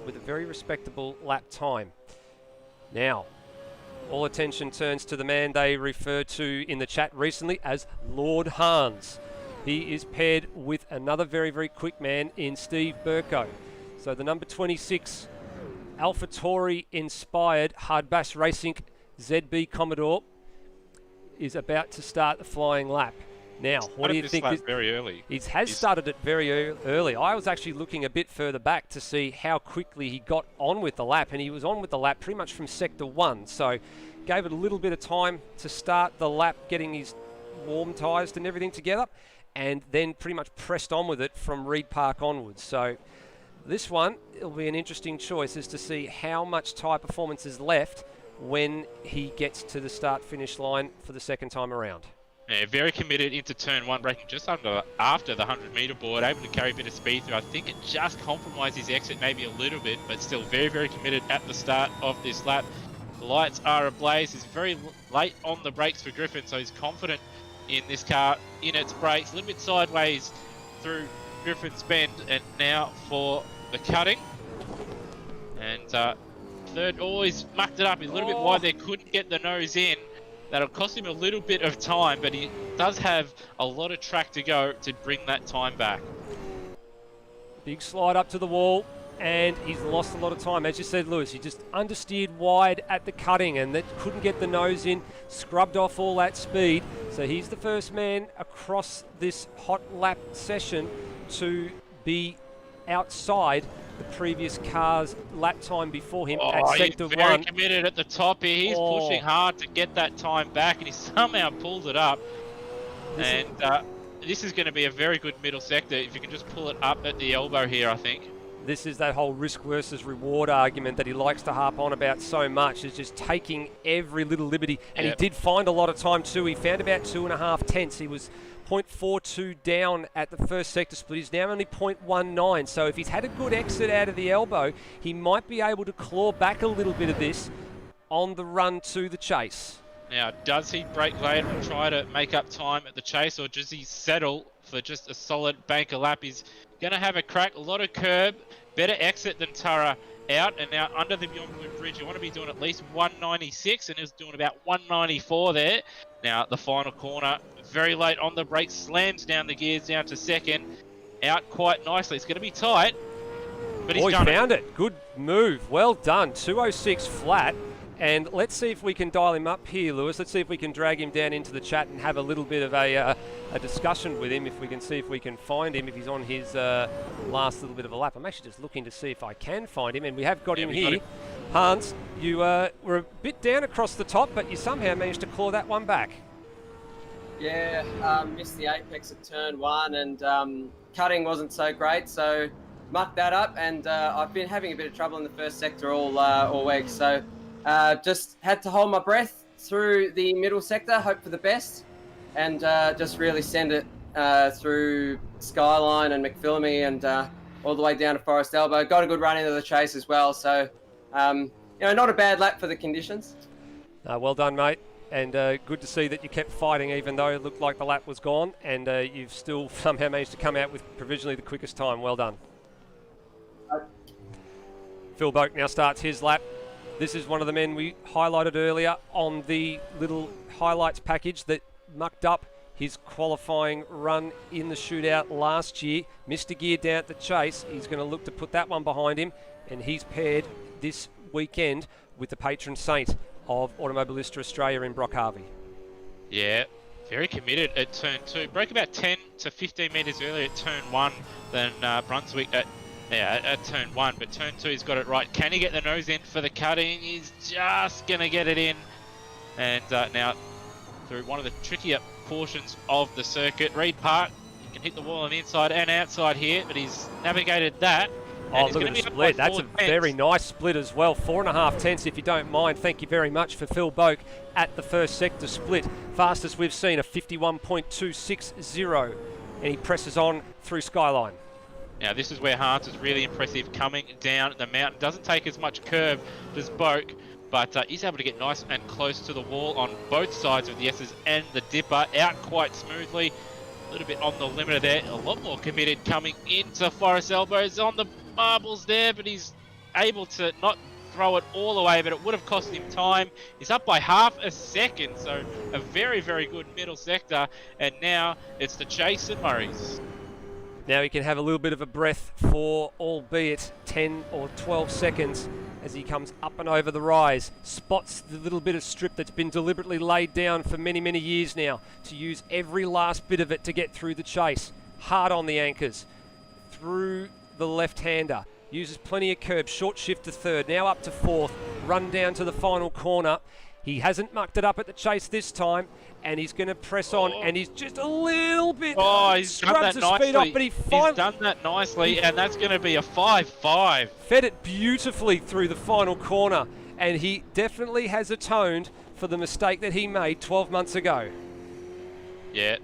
with a very respectable lap time. Now, all attention turns to the man they referred to in the chat recently as Lord Hans. He is paired with another very, very quick man in Steve Burko. So the number 26 AlphaTauri inspired Hardbass Racing ZB Commodore is about to start the flying lap. Now, what do you think? Very early. He has started it very early. I was actually looking a bit further back to see how quickly he got on with the lap, and he was on with the lap pretty much from sector 1. So gave it a little bit of time to start the lap, getting his warm tyres and everything together, and then pretty much pressed on with it from Reed Park onwards. So this one, it'll be an interesting choice as to see how much tyre performance is left when he gets to the start-finish line for the second time around. Yeah, very committed into turn 1, braking just after the 100-metre board, able to carry a bit of speed through. I think it just compromised his exit maybe a little bit, but still very, very committed at the start of this lap. The lights are ablaze. He's very late on the brakes for Griffin, so he's confident in this car, in its brakes. A little bit sideways through Griffin's bend, and now for the cutting. And third, always mucked it up. He's a little bit wide there, couldn't get the nose in. That'll cost him a little bit of time, but he does have a lot of track to go to bring that time back. Big slide up to the wall, and he's lost a lot of time. As you said, Lewis, he just understeered wide at the cutting, and that couldn't get the nose in, scrubbed off all that speed. So he's the first man across this hot lap session to be outside the previous car's lap time before him at sector 1. He's very committed at the top here. He's pushing hard to get that time back, and he somehow pulls it up. This is going to be a very good middle sector if you can just pull it up at the elbow here, I think. This is that whole risk versus reward argument that he likes to harp on about so much, is just taking every little liberty. And he did find a lot of time too. He found about 2.5 tenths. He was 0.42 down at the first sector split. He's now only 0.19. So if he's had a good exit out of the elbow, he might be able to claw back a little bit of this on the run to the chase. Now, does he brake later and try to make up time at the chase, or does he settle for just a solid banker lap? He's going to have a crack, a lot of curb, better exit than Tara out, and now under the Beyond Blue Bridge, you want to be doing at least 196, and he was doing about 194 there. Now, the final corner, very late on the brakes, slams down the gears down to second, out quite nicely. It's going to be tight, but he's done it. He found it. Good move. Well done. 206 flat. And let's see if we can dial him up here, Lewis. Let's see if we can drag him down into the chat and have a little bit of a discussion with him, if we can see if we can find him, if he's on his last little bit of a lap. I'm actually just looking to see if I can find him, and we have got him here. Hans, you were a bit down across the top, but you somehow managed to claw that one back. Yeah, missed the apex at turn 1, and cutting wasn't so great, so mucked that up, and I've been having a bit of trouble in the first sector all week, so just had to hold my breath through the middle sector, hope for the best, and just really send it through Skyline and McPhillamy and all the way down to Forest Elbow. Got a good run into the chase as well, so not a bad lap for the conditions. Well done, mate, and good to see that you kept fighting even though it looked like the lap was gone, and you've still somehow managed to come out with provisionally the quickest time. Well done. Phil Boak now starts his lap. This is one of the men we highlighted earlier on the little highlights package that mucked up his qualifying run in the shootout last year. Missed a gear down at the chase. He's going to look to put that one behind him, and he's paired this weekend with the patron saint of Automobilista Australia in Brock Harvey. Yeah, very committed at turn 2. Broke about 10 to 15 metres earlier at turn 1 than Brunswick at turn 1, but turn 2 he's got it right. Can he get the nose in for the cutting? He's just going to get it in. And now through one of the trickier portions of the circuit, Reed Park, he can hit the wall on the inside and outside here, but he's navigated that. Oh, look at the split. That's a very nice split as well. 4.5 tenths, if you don't mind. Thank you very much for Phil Boak at the first sector split. Fastest we've seen, a 51.260. And he presses on through Skyline. Now this is where Hans is really impressive, coming down the mountain. Doesn't take as much curb as Boak, but he's able to get nice and close to the wall on both sides of the S's and the Dipper, out quite smoothly. A little bit on the limiter there, a lot more committed coming into Forest Elbows on the marbles there, but he's able to not throw it all the way, but it would have cost him time. He's up by half a second, so a very, very good middle sector, and now it's the Chase and Murray's. Now he can have a little bit of a breath for, albeit 10 or 12 seconds, as he comes up and over the rise, spots the little bit of strip that's been deliberately laid down for many, many years now to use every last bit of it to get through the chase. Hard on the anchors, through the left-hander, uses plenty of curb, short shift to third, now up to fourth, run down to the final corner. He hasn't mucked it up at the chase this time, and he's going to press on, and he's just a little bit he's done that nicely. Speed up, but he's done that nicely, and that's going to be a 5-5. Fed it beautifully through the final corner, and he definitely has atoned for the mistake that he made 12 months ago. Yeah,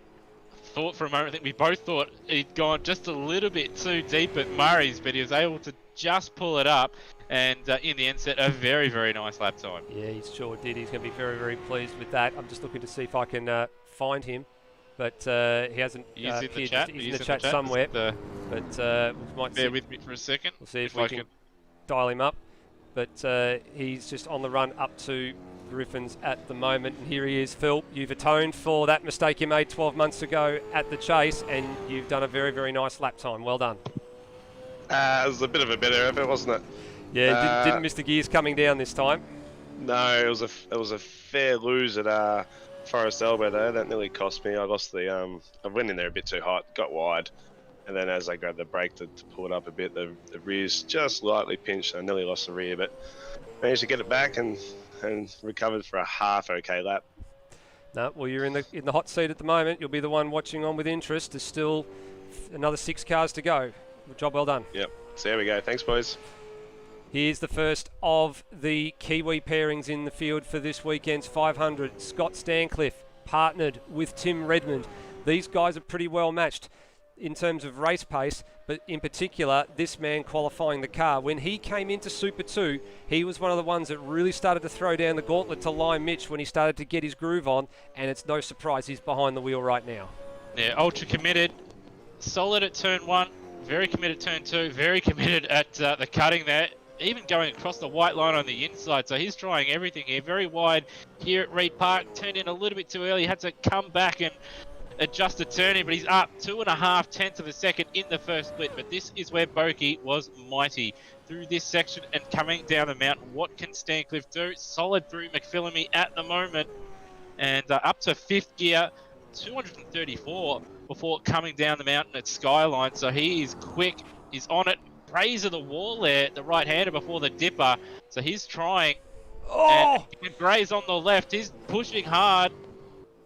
thought for a moment, I think we both thought he'd gone just a little bit too deep at Murray's, but he was able to just pull it up, and in the end set a very, very nice lap time. Yeah, he sure did. He's going to be very, very pleased with that. I'm just looking to see if I can find him, but he hasn't appeared. He's in the chat somewhere. But we might bear with me for a second. We'll see if we can dial him up. But he's just on the run up to Griffins at the moment. And here he is, Phil. You've atoned for that mistake you made 12 months ago at the chase, and you've done a very, very nice lap time. Well done. It was a bit of a better effort, wasn't it? Yeah, didn't miss the gears coming down this time. No, it was a fair lose at Forest Elbow though. That nearly cost me. I lost the I went in there a bit too hot, got wide, and then as I grabbed the brake to pull it up a bit, the rear's just lightly pinched. I nearly lost the rear, but managed to get it back and recovered for a half okay lap. No, well, you're in the hot seat at the moment. You'll be the one watching on with interest. There's still another 6 cars to go. Good job, well done. Yep. So there we go. Thanks, boys. Here's the first of the Kiwi pairings in the field for this weekend's 500. Scott Stancliffe partnered with Tim Redmond. These guys are pretty well matched in terms of race pace, but in particular, this man qualifying the car. When he came into Super 2, he was one of the ones that really started to throw down the gauntlet to Lime Mitch when he started to get his groove on, and it's no surprise he's behind the wheel right now. Yeah, ultra committed, solid at turn 1, very committed turn 2, very committed at the cutting there. Even going across the white line on the inside, so he's trying everything here. Very wide here at Reed Park, turned in a little bit too early, had to come back and adjust the turning, but he's up 2.5 tenths of a second in the first split. But this is where Boakey was mighty through this section and coming down the mountain. What can Stancliffe do? Solid through McPhillamy at the moment, and up to 5th gear, 234 before coming down the mountain at Skyline. So he is quick, he's on it. Praise of the wall there, the right-hander before the Dipper. So he's trying. Oh! And Gray's on the left. He's pushing hard.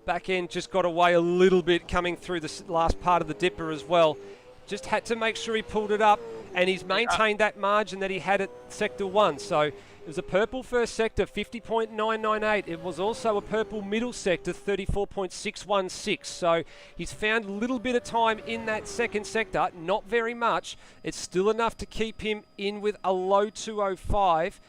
Back end just got away a little bit coming through the last part of the Dipper as well. Just had to make sure he pulled it up, and he's maintained that margin that he had at Sector 1. So it was a purple first sector, 50.998. It was also a purple middle sector, 34.616. So he's found a little bit of time in that second sector, not very much. It's still enough to keep him in with a low 205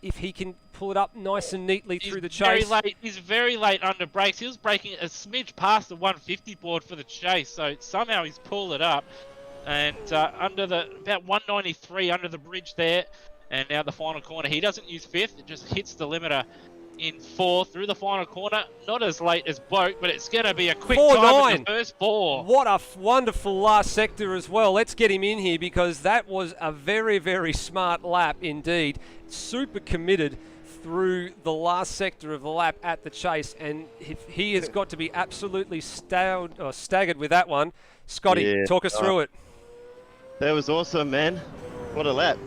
if he can pull it up nice and neatly through the chase. He's very late under brakes. He was braking a smidge past the 150 board for the chase, so somehow he's pulled it up. And under about 193 under the bridge there. And now the final corner. He doesn't use 5th. It just hits the limiter in 4th through the final corner. Not as late as Boak, but it's going to be a quick time in the first 4. What a wonderful last sector as well. Let's get him in here because that was a very, very smart lap indeed. Super committed through the last sector of the lap at the chase, and he has got to be absolutely staggered with that one. Scotty, talk us through it. That was awesome, man. What a lap.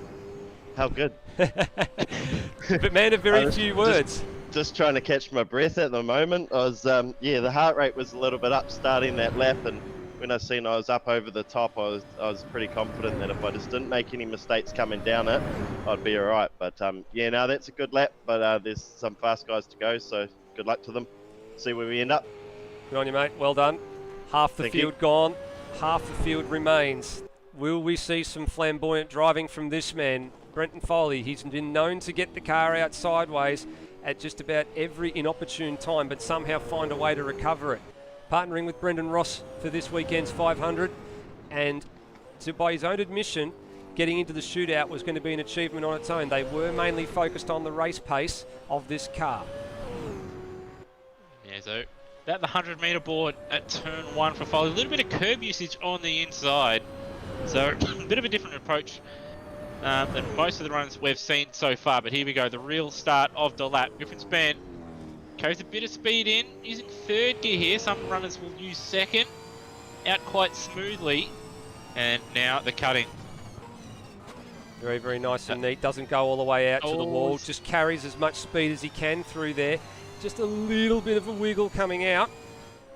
How good. But man of very few words. Just trying to catch my breath at the moment. I was, the heart rate was a little bit up starting that lap, and when I seen I was up over the top, I was pretty confident that if I just didn't make any mistakes coming down it, I'd be all right. But that's a good lap, but there's some fast guys to go, so good luck to them. See where we end up. Good on you, mate. Well done. Half the field gone, half the field remains. Will we see some flamboyant driving from this man? Brenton Foley. He's been known to get the car out sideways at just about every inopportune time, but somehow find a way to recover it. Partnering with Brendan Ross for this weekend's 500, and by his own admission, getting into the shootout was going to be an achievement on its own. They were mainly focused on the race pace of this car. Yeah, so about the 100-metre board at turn 1 for Foley. A little bit of curb usage on the inside. So a bit of a different approach than most of the runs we've seen so far. But here we go, the real start of the lap. Griffin Span carries a bit of speed in, using third gear here. Some runners will use second. Out quite smoothly. And now the cutting. Very, very nice and neat. Doesn't go all the way out to the wall. Just carries as much speed as he can through there. Just a little bit of a wiggle coming out.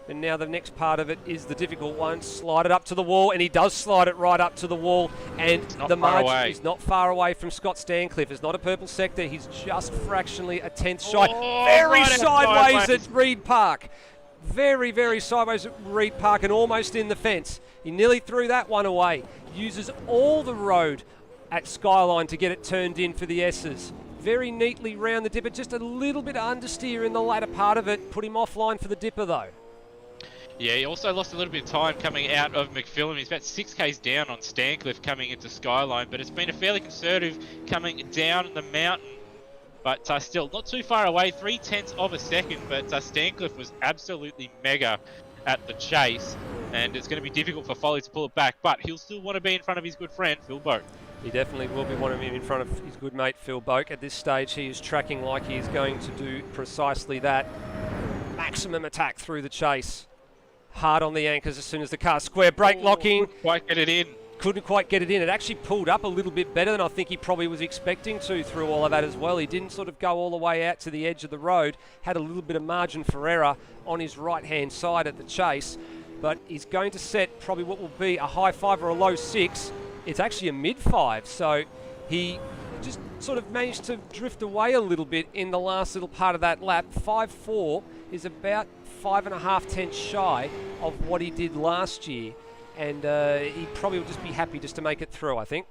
And now the next part of it is the difficult one. Slide it up to the wall, and he does slide it right up to the wall. And the margin is not far away from Scott Stancliffe. It's not a purple sector. He's just fractionally a tenth shy. Very sideways at Reed Park. Very, very sideways at Reed Park and almost in the fence. He nearly threw that one away. Uses all the road at Skyline to get it turned in for the S's. Very neatly round the dipper. Just a little bit of understeer in the latter part of it. Put him offline for the dipper though. Yeah, he also lost a little bit of time coming out of McPhillam. He's about 6Ks down on Stancliffe coming into Skyline, but it's been a fairly conservative coming down the mountain. But still, not too far away, 0.3 of a second, but Stancliffe was absolutely mega at the chase, and it's going to be difficult for Foley to pull it back, but he'll still want to be in front of his good friend, Phil Boak. He definitely will be wanting him in front of his good mate, Phil Boak. At this stage, he is tracking like he is going to do precisely that. Maximum attack through the chase. Hard on the anchors as soon as the car square brake locking. Couldn't quite get it in. Couldn't quite get it in. It actually pulled up a little bit better than I think he probably was expecting to through all of that as well. He didn't sort of go all the way out to the edge of the road. Had a little bit of margin for error on his right-hand side at the chase. But he's going to set probably what will be a high 5 or a low 6. It's actually a mid 5. So he just sort of managed to drift away a little bit in the last little part of that lap. 5.4 is about 5.5 tenths shy of what he did last year. And he probably will just be happy just to make it through, I think.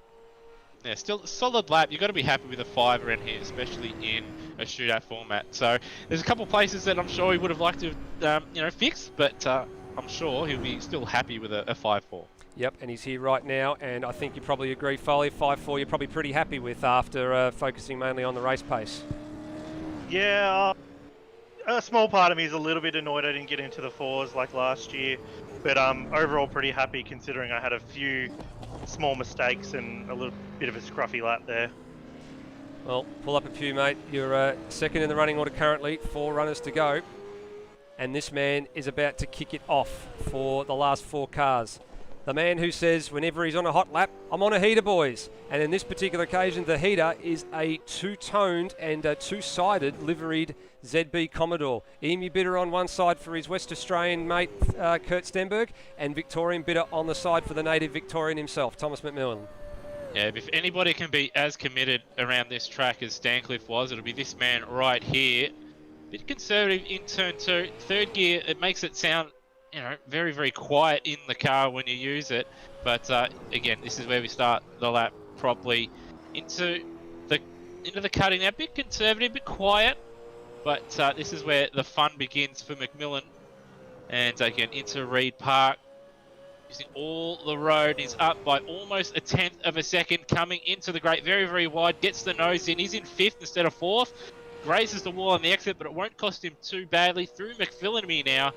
Yeah, still a solid lap. You've got to be happy with a 5 around here, especially in a shootout format. So there's a couple of places that I'm sure he would have liked to, fix, but I'm sure he'll be still happy with a 5.4. Yep, and he's here right now, and I think you probably agree, Foley, 5.4 you're probably pretty happy with after focusing mainly on the race pace. Yeah, a small part of me is a little bit annoyed I didn't get into the 4s like last year, but overall pretty happy considering I had a few small mistakes and a little bit of a scruffy lap there. Well, pull up a pew, mate. You're second in the running order currently, 4 runners to go, and this man is about to kick it off for the last 4 cars. The man who says whenever he's on a hot lap, I'm on a heater, boys. And in this particular occasion, the heater is a 2-toned and 2-sided liveried ZB Commodore. Emu bidder on one side for his West Australian mate, Kurt Stenberg, and Victorian bidder on the side for the native Victorian himself, Thomas McMillan. Yeah, if anybody can be as committed around this track as Stancliffe was, it'll be this man right here. Bit conservative in turn 2. Third gear, it makes it sound very, very quiet in the car when you use it. But again, this is where we start the lap properly into the cutting. Now, a bit conservative, a bit quiet, but this is where the fun begins for McMillan. And again, into Reed Park, using all the road. He's up by almost a 1/10 of a second, coming into the grate, very, very wide. Gets the nose in. He's in 5th instead of 4th. Grazes the wall on the exit, but it won't cost him too badly. Through McPhillamy now.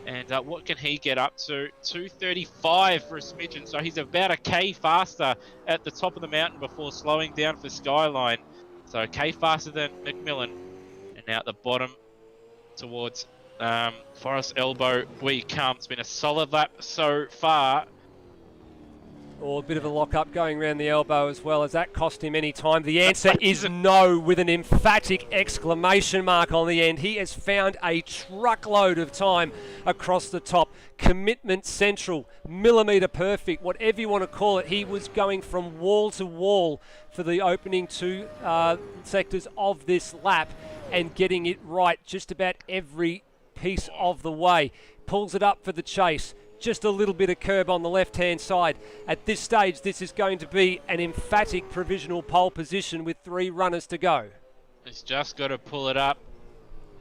And what can he get up to? 2:35 for a smidgen. So he's about a K faster at the top of the mountain before slowing down for Skyline. So a K faster than McMillan. And now at the bottom towards Forest Elbow we come. It's been a solid lap so far. Or a bit of a lock-up going around the elbow as well. Has that cost him any time? The answer is no, with an emphatic exclamation mark on the end. He has found a truckload of time across the top. Commitment central, millimetre perfect, whatever you want to call it. He was going from wall to wall for the opening 2 sectors of this lap and getting it right just about every piece of the way. Pulls it up for the chase. just a little bit of curb on the left-hand side. At this stage, this is going to be an emphatic provisional pole position with 3 runners to go. He's just got to pull it up,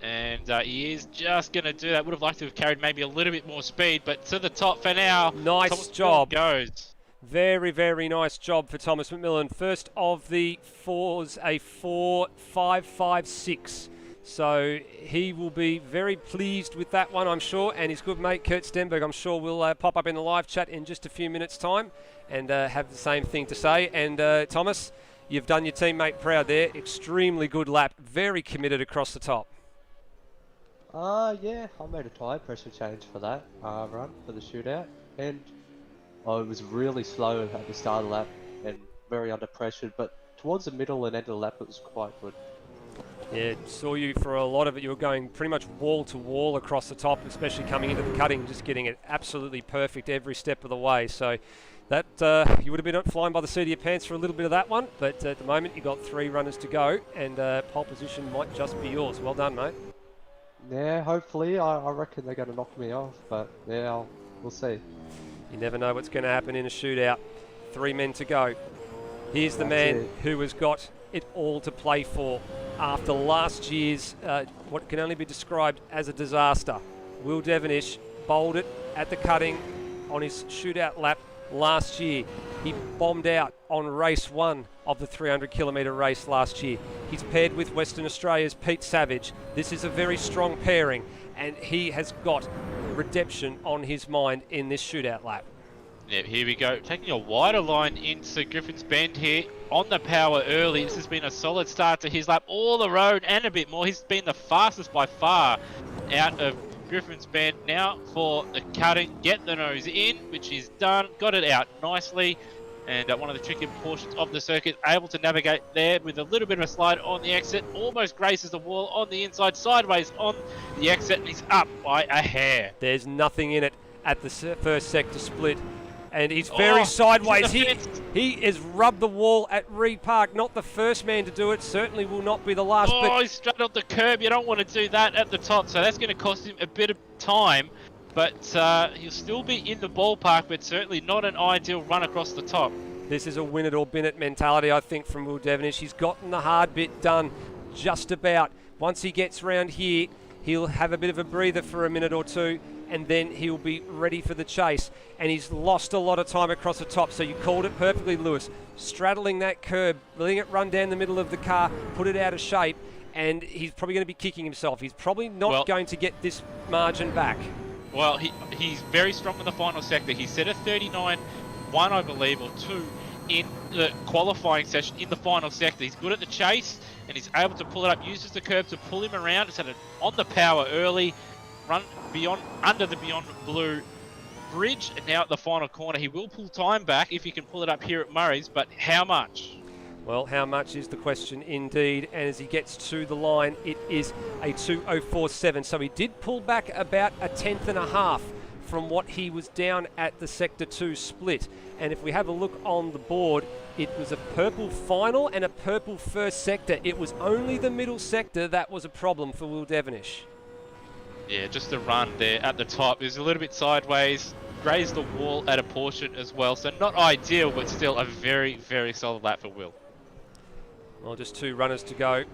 and he is just going to do that. Would have liked to have carried maybe a little bit more speed, but to the top for now. Nice Thomas job. Goes. Very, very nice job for Thomas McMillan. First of the 4s, a 4.556. So he will be very pleased with that one, I'm sure. And his good mate, Kurt Stenberg, I'm sure will pop up in the live chat in just a few minutes' time and have the same thing to say. And Thomas, you've done your teammate proud there. Extremely good lap. Very committed across the top. Yeah, I made a tyre pressure change for that run for the shootout. And I was really slow at the start of the lap and very under pressure, but towards the middle and end of the lap it was quite good. Yeah, saw you for a lot of it. You were going pretty much wall to wall across the top, especially coming into the cutting, just getting it absolutely perfect every step of the way. So that you would have been flying by the seat of your pants for a little bit of that one, but at the moment you got 3 runners to go, and pole position might just be yours. Well done, mate. Yeah, hopefully. I reckon they're going to knock me off, but yeah, we'll see. You never know what's going to happen in a shootout. 3 men to go. Here's the man who has got it all to play for after last year's what can only be described as a disaster. Will Devonish bowled it at the cutting on his shootout lap last year. He bombed out on race 1 of the 300 kilometre race last year. He's paired with Western Australia's Pete Savage. This is a very strong pairing, and he has got redemption on his mind in this shootout lap. Yeah, here we go. Taking a wider line into Griffin's Bend here on the power early. This has been a solid start to his lap all the road and a bit more. He's been the fastest by far out of Griffin's Bend. Now for the cutting, get the nose in, which is done. Got it out nicely. And one of the tricky portions of the circuit, able to navigate there with a little bit of a slide on the exit. Almost graces the wall on the inside, sideways on the exit, and he's up by a hair. There's nothing in it at the first sector split. And he's very sideways. He has rubbed the wall at Reed Park. Not the first man to do it. Certainly will not be the last. Oh, he's straddled the curb. You don't want to do that at the top. So that's going to cost him a bit of time. But he'll still be in the ballpark, but certainly not an ideal run across the top. This is a win it or bin it mentality, I think, from Will Devonish. He's gotten the hard bit done just about. Once he gets round here, he'll have a bit of a breather for a minute or two, and then he'll be ready for the chase. And he's lost a lot of time across the top, so you called it perfectly, Lewis. Straddling that curb, letting it run down the middle of the car, put it out of shape, and he's probably going to be kicking himself. He's probably not going to get this margin back. Well, he's very strong in the final sector. He set a 39-1, I believe, or 2 in the qualifying session in the final sector. He's good at the chase, and he's able to pull it up, uses the curb to pull him around. It's on the power early, run beyond under the Beyond Blue bridge, and now at the final corner. He will pull time back if he can pull it up here at Murray's, but how much? Well, how much is the question indeed, and as he gets to the line, it is a 2:04.7, so he did pull back about a tenth and a half from what he was down at the Sector 2 split. And if we have a look on the board, it was a purple final and a purple first sector. It was only the middle sector that was a problem for Will Devonish. Yeah, just the run there at the top. It was a little bit sideways, grazed the wall at a portion as well, so not ideal, but still a very, very solid lap for Will. Well, just 2 runners to go.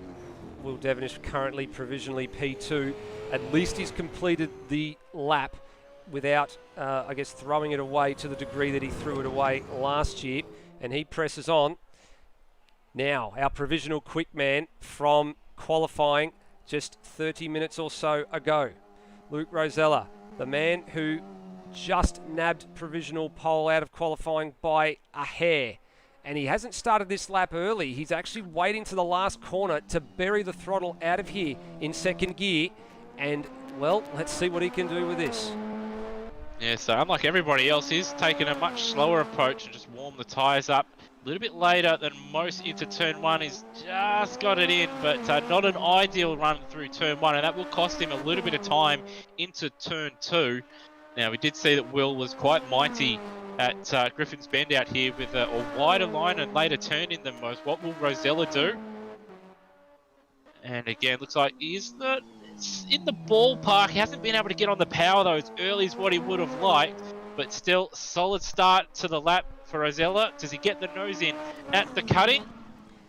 Will Devonish currently provisionally P2. At least he's completed the lap without, I guess, throwing it away to the degree that he threw it away last year. And he presses on. Now, our provisional quick man from qualifying just 30 minutes or so ago. Luke Rosella, the man who just nabbed provisional pole out of qualifying by a hair. And he hasn't started this lap early. He's actually waiting to the last corner to bury the throttle out of here in second gear. And, well, let's see what he can do with this. Yeah, so unlike everybody else, he's taken a much slower approach and just warmed the tyres up a little bit later than most into turn 1. He's just got it in, but not an ideal run through turn 1, and that will cost him a little bit of time into turn 2. Now, we did see that Will was quite mighty at Griffin's Bend out here with a wider line and later turn in than most. What will Rosella do? And again, looks like he's in the ballpark. He hasn't been able to get on the power though as early as what he would have liked. but still solid start to the lap for Rosella. Does he get the nose in at the cutting?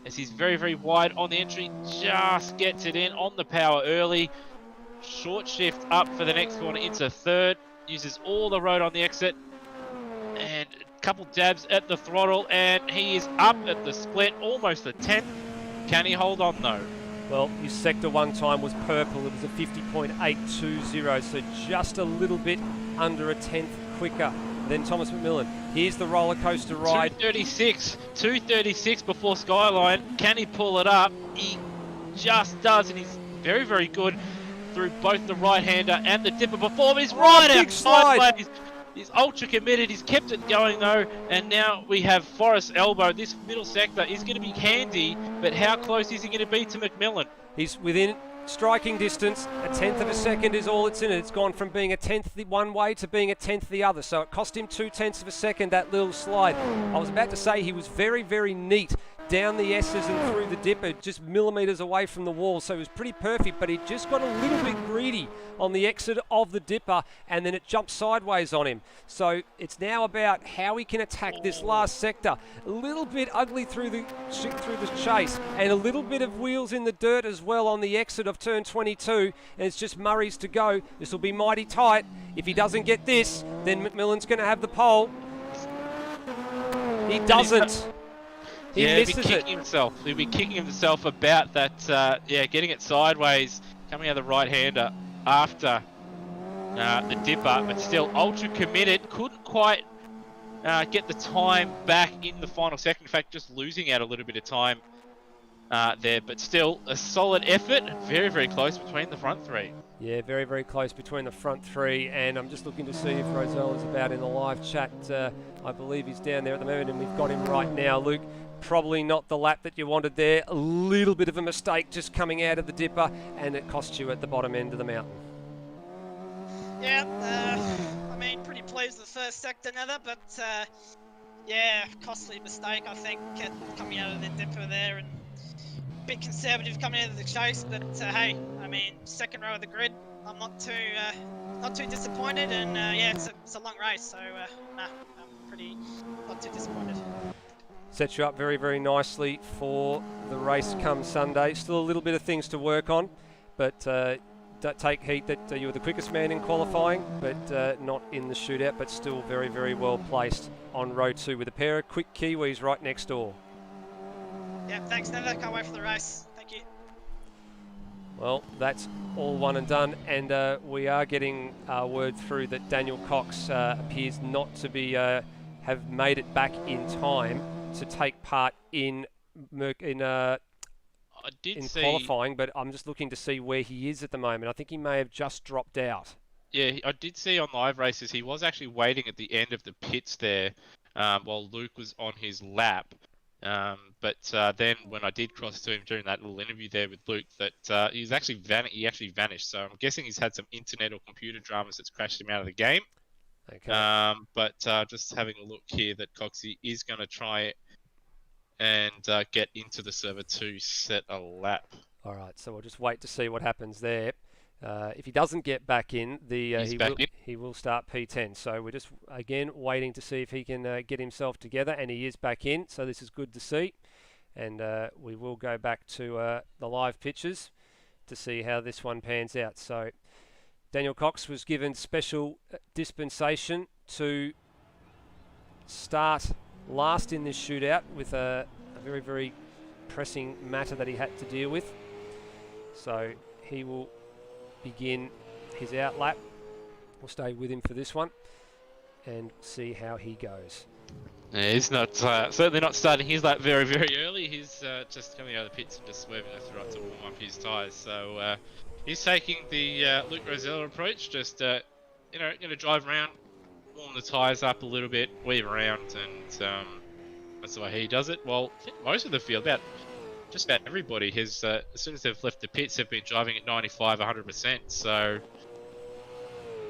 As he's very, very wide on the entry, just gets it in on the power early. Short shift up for the next corner into third, uses all the road on the exit, and a couple dabs at the throttle, and he is up at the split, almost a 10th. Can he hold on though? Well, his sector one time was purple. It was a 50.820, so just a little bit under a 10th quicker than Thomas McMillan. Here's the roller coaster ride. 236 before Skyline. Can he pull it up? He just does, and he's very, very good through both the right-hander and the dipper before, but he's right big out slide. sideways. He's ultra committed. He's kept it going though, and now we have Forrest Elbow. This middle sector is going to be handy, but how close is he going to be to McMillan? He's within striking distance. A 10th of a second is all it's in it. It's gone from being a 10th one way to being a 10th the other. So it cost him 2/10 of a second, that little slide. I was about to say he was very, very neat down the S's and through the dipper, just millimetres away from the wall. So it was pretty perfect, but he just got a little bit greedy on the exit of the dipper, and then it jumped sideways on him. So it's now about how he can attack this last sector. A little bit ugly through the chase, and a little bit of wheels in the dirt as well on the exit of turn 22, and it's just Murray's to go. This will be mighty tight. If he doesn't get this, then McMillan's going to have the pole. He doesn't. He misses he'll be kicking himself. He'll be kicking himself about that, getting it sideways, coming out of the right-hander after the dipper, but still ultra committed. Couldn't quite get the time back in the final second. In fact, just losing out a little bit of time there, but still a solid effort. Very, very close between the front three. Yeah, very, very close between the front three, and I'm just looking to see if Roselle is about in the live chat. I believe he's down there at the moment, and we've got him right now. Luke, probably not the lap that you wanted there. A little bit of a mistake just coming out of the dipper, and it cost you at the bottom end of the mountain. Yeah, I mean, pretty pleased with the first sector, Nether, but yeah, costly mistake, I think, coming out of the dipper there, and a bit conservative coming out of the chase, but hey, I mean, second row of the grid, I'm not too disappointed, and yeah, it's a long race, so nah, I'm pretty not too disappointed. Sets you up very, very nicely for the race come Sunday. Still a little bit of things to work on, but don't take heat that you were the quickest man in qualifying, but not in the shootout, but still very, very well placed on row 2 with a pair of quick Kiwis right next door. Yeah, thanks, Nether. Can't wait for the race. Thank you. Well, that's all one and done, and we are getting word through that Daniel Cox appears not to be have made it back in time to take part in qualifying, but I'm just looking to see where he is at the moment. I think he may have just dropped out. Yeah, I did see on live races he was actually waiting at the end of the pits there while Luke was on his lap. But then when I did cross to him during that little interview there with Luke, that he actually vanished. So I'm guessing he's had some internet or computer dramas that's crashed him out of the game. Okay. But just having a look here, that Coxie is going to try and get into the server to set a lap. All right, so we'll just wait to see what happens there. If he doesn't get back in, he will start P10. So we're just, again, waiting to see if he can get himself together, and he is back in, so this is good to see. And we will go back to the live pictures to see how this one pans out. So Daniel Cox was given special dispensation to start last in this shootout with a very, very pressing matter that he had to deal with. So he will begin his out lap. We'll stay with him for this one and see how he goes. Yeah, he's not certainly not starting his lap very, very early. He's just coming out of the pits and just swerving left and right to warm up his tyres. So he's taking the Luke Rosella approach, just going to drive around, warm the tyres up a little bit, weave around, and that's the way he does it. Well, I think most of the field, just about everybody has, as soon as they've left the pits, have been driving at 95, 100%. So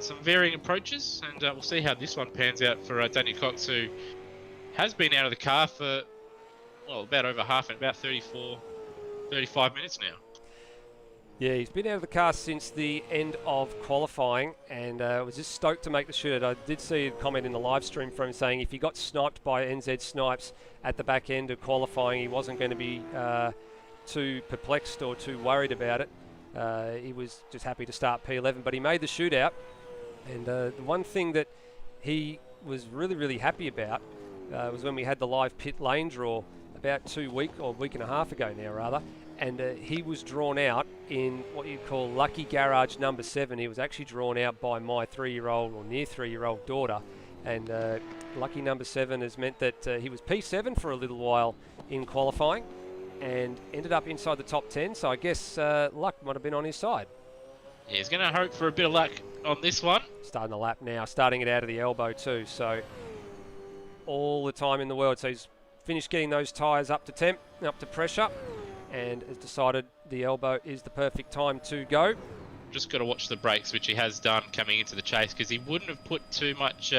some varying approaches, and we'll see how this one pans out for Daniel Cox, who has been out of the car for, well, about over half, about 34, 35 minutes now. Yeah, he's been out of the car since the end of qualifying and was just stoked to make the shootout. I did see a comment in the live stream from him saying if he got sniped by NZ Snipes at the back end of qualifying, he wasn't going to be too perplexed or too worried about it. He was just happy to start P11, but he made the shootout. And the one thing that he was really happy about was when we had the live pit lane draw about week and a half ago now rather, and he was drawn out in what you call lucky garage number 7. He was actually drawn out by my 3-year-old or near 3-year-old daughter, and lucky number 7 has meant that he was P7 for a little while in qualifying and ended up inside the top 10, so I guess luck might have been on his side. Yeah, he's going to hope for a bit of luck on this one. Starting the lap now, starting it out of the elbow too, so all the time in the world. So he's finished getting those tyres up to temp, up to pressure, and has decided the elbow is the perfect time to go. Just got to watch the brakes, which he has done coming into the chase, because he wouldn't have put too much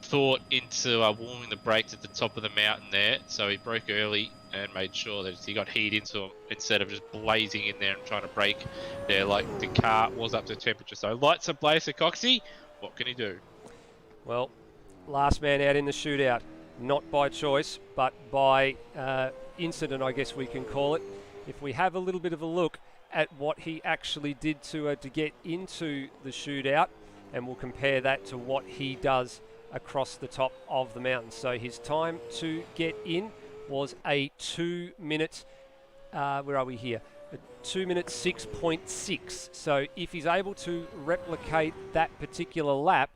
thought into warming the brakes at the top of the mountain there. So he broke early and made sure that he got heat into him instead of just blazing in there and trying to brake there like the car was up to temperature. So lights ablaze for Coxie. What can he do? Well, last man out in the shootout, not by choice, but by incident, I guess we can call it. If we have a little bit of a look at what he actually did to get into the shootout, and we'll compare that to what he does across the top of the mountain. So his time to get in was a 2 minute, where are we here? A 2 minute 6.6. So if he's able to replicate that particular lap,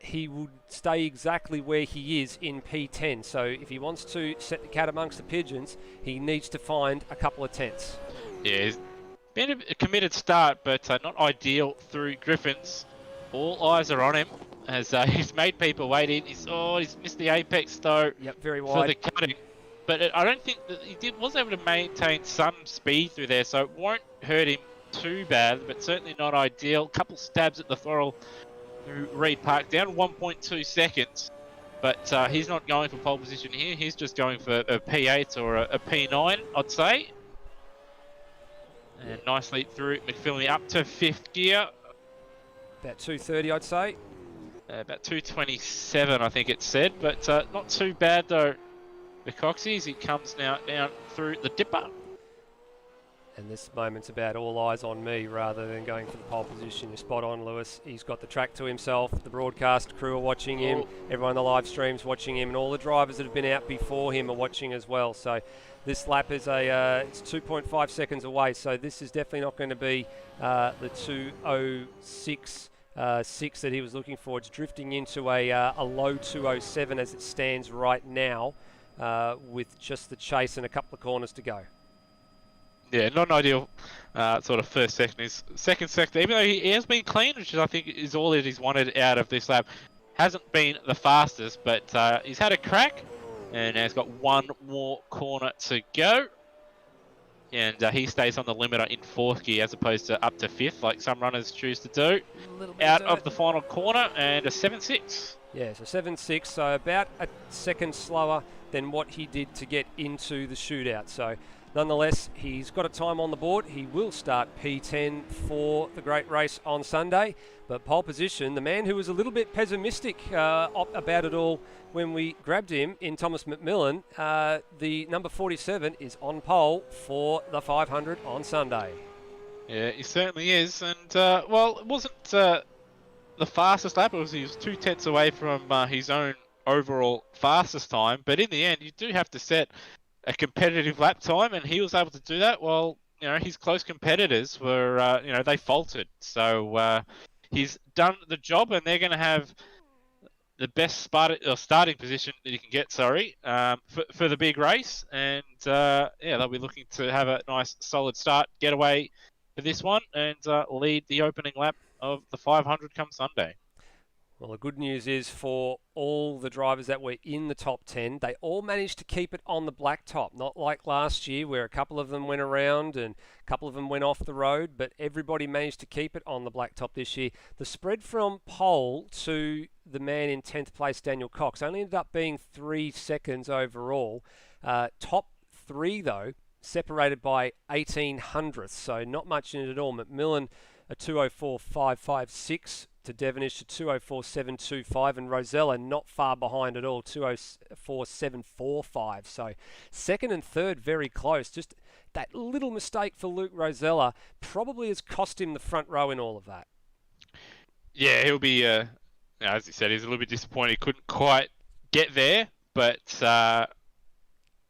he would stay exactly where he is in P10. So if he wants to set the cat amongst the pigeons, he needs to find a couple of tenths. Yeah, he's been a committed start, but not ideal through Griffins. All eyes are on him as he's made people wait in. He's missed the apex though. Yep, very for wide. the cutting. But I don't think that was able to maintain some speed through there, so it won't hurt him too bad, but certainly not ideal. Couple stabs at the throttle through Reed Park, down 1.2 seconds. But he's not going for pole position here. He's just going for a P8 or a P9, I'd say. And nice lead through McPhillamy up to 5th gear. About 230, I'd say. About 227, I think it said, but not too bad though. The Coxies, he comes now down through the dipper. And this moment's about all eyes on me rather than going for the pole position. You're spot on, Lewis. He's got the track to himself. The broadcast crew are watching him. Everyone on the live stream's watching him, and all the drivers that have been out before him are watching as well. So this lap is it's 2.5 seconds away. So this is definitely not going to be the 2:06. 6 that he was looking for. It's drifting into a low 2:07 as it stands right now, with just the chase and a couple of corners to go. Yeah, not an ideal sort of first second. His second sector, even though he has been clean, which I think is all that he's wanted out of this lap, hasn't been the fastest, but he's had a crack, and now he's got one more corner to go. And he stays on the limiter in 4th gear as opposed to up to 5th, like some runners choose to do. Out of the final corner, and a 7.6. Yeah, so 7.6, so about a second slower than what he did to get into the shootout. So nonetheless, he's got a time on the board. He will start P10 for the great race on Sunday. But pole position, the man who was a little bit pessimistic about it all when we grabbed him in Thomas McMillan, the number 47 is on pole for the 500 on Sunday. Yeah, he certainly is. And, well, it wasn't the fastest lap. He was 2 tenths away from his own overall fastest time. But in the end, you do have to set a competitive lap time, and he was able to do that. Well, his close competitors were, they faltered. So he's done the job, and they're going to have the best starting position that you can get, for the big race. And, they'll be looking to have a nice, solid start, getaway for this one, and lead the opening lap of the 500 come Sunday. Well, the good news is for all the drivers that were in the top 10, they all managed to keep it on the blacktop. Not like last year where a couple of them went around and a couple of them went off the road, but everybody managed to keep it on the blacktop this year. The spread from pole to the man in 10th place, Daniel Cox, only ended up being 3 seconds overall. Top 3, though, separated by 18 hundredths, so not much in it at all. McMillan a 204.556 to Devonish a 204.725, and Rosella not far behind at all, 204.745. So second and third very close. Just that little mistake for Luke Rosella probably has cost him the front row in all of that. Yeah, he'll be, as he said, he's a little bit disappointed he couldn't quite get there, but yeah,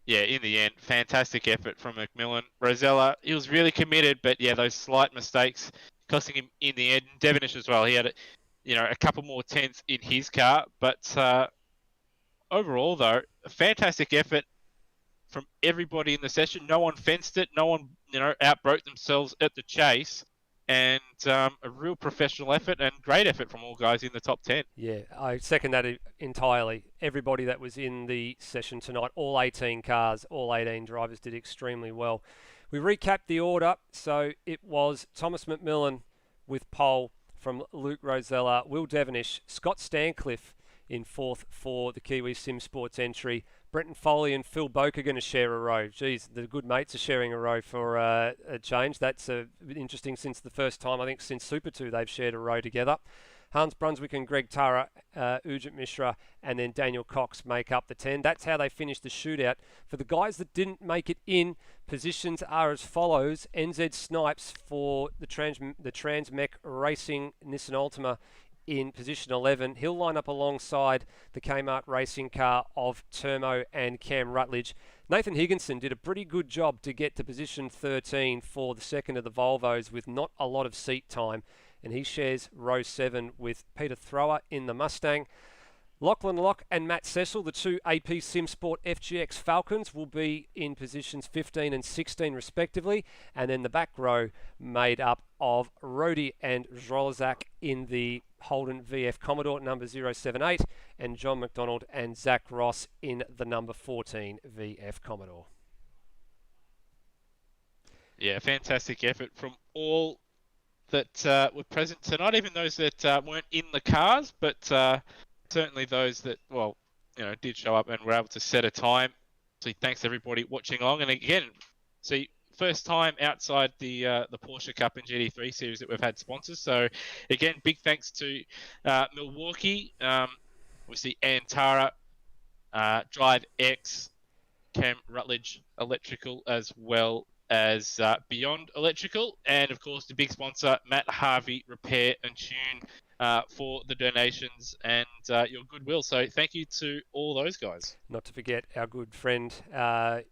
in the end, fantastic effort from McMillan. Rosella, he was really committed, but yeah, those slight mistakes costing him in the end. Devonish as well, he had a couple more tenths in his car, but overall though, a fantastic effort from everybody in the session. No one fenced it, no one outbroke themselves at the chase, and a real professional effort and great effort from all guys in the top 10. Yeah, I second that entirely. Everybody that was in the session tonight, all 18 cars, all 18 drivers did extremely well. We recapped the order, so it was Thomas McMillan with pole from Luke Rosella, Will Devonish, Scott Stancliffe in fourth for the Kiwi Sim Sports entry. Brenton Foley and Phil Boak are going to share a row. Geez, the good mates are sharing a row for a change. That's interesting since the first time, I think, since Super 2 they've shared a row together. Hans Brunswick and Greg Tara, Ujit Mishra, and then Daniel Cox make up the 10. That's how they finished the shootout. For the guys that didn't make it in, positions are as follows. NZ Snipes for the Transmech Racing Nissan Altima in position 11. He'll line up alongside the Kmart racing car of Termo and Cam Rutledge. Nathan Higginson did a pretty good job to get to position 13 for the second of the Volvos with not a lot of seat time, and he shares row 7 with Peter Thrower in the Mustang. Lachlan Locke and Matt Cecil, the two AP SimSport FGX Falcons, will be in positions 15 and 16 respectively, and then the back row made up of Rody and Zrolazak in the Holden VF Commodore number 078, and John McDonald and Zach Ross in the number 14 VF Commodore. Yeah, fantastic effort from all that were present tonight, even those that weren't in the cars, but certainly those that, did show up and were able to set a time. So thanks everybody watching along. And again, first time outside the Porsche Cup and GT3 series that we've had sponsors. So again, big thanks to Milwaukee, obviously Antara, Drive X, Cam Rutledge Electrical, as well as Beyond Electrical, and of course the big sponsor Matt Harvey Repair and Tune for the donations and your goodwill. So thank you to all those guys. Not to forget our good friend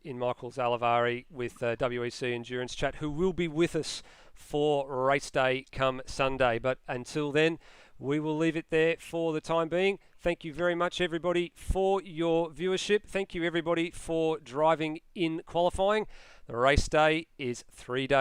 in Michael Zalavari with WEC Endurance Chat, who will be with us for race day come Sunday. But until then, we will leave it there for the time being. Thank you very much, everybody, for your viewership. Thank you, everybody, for driving in qualifying. The race day is 3 days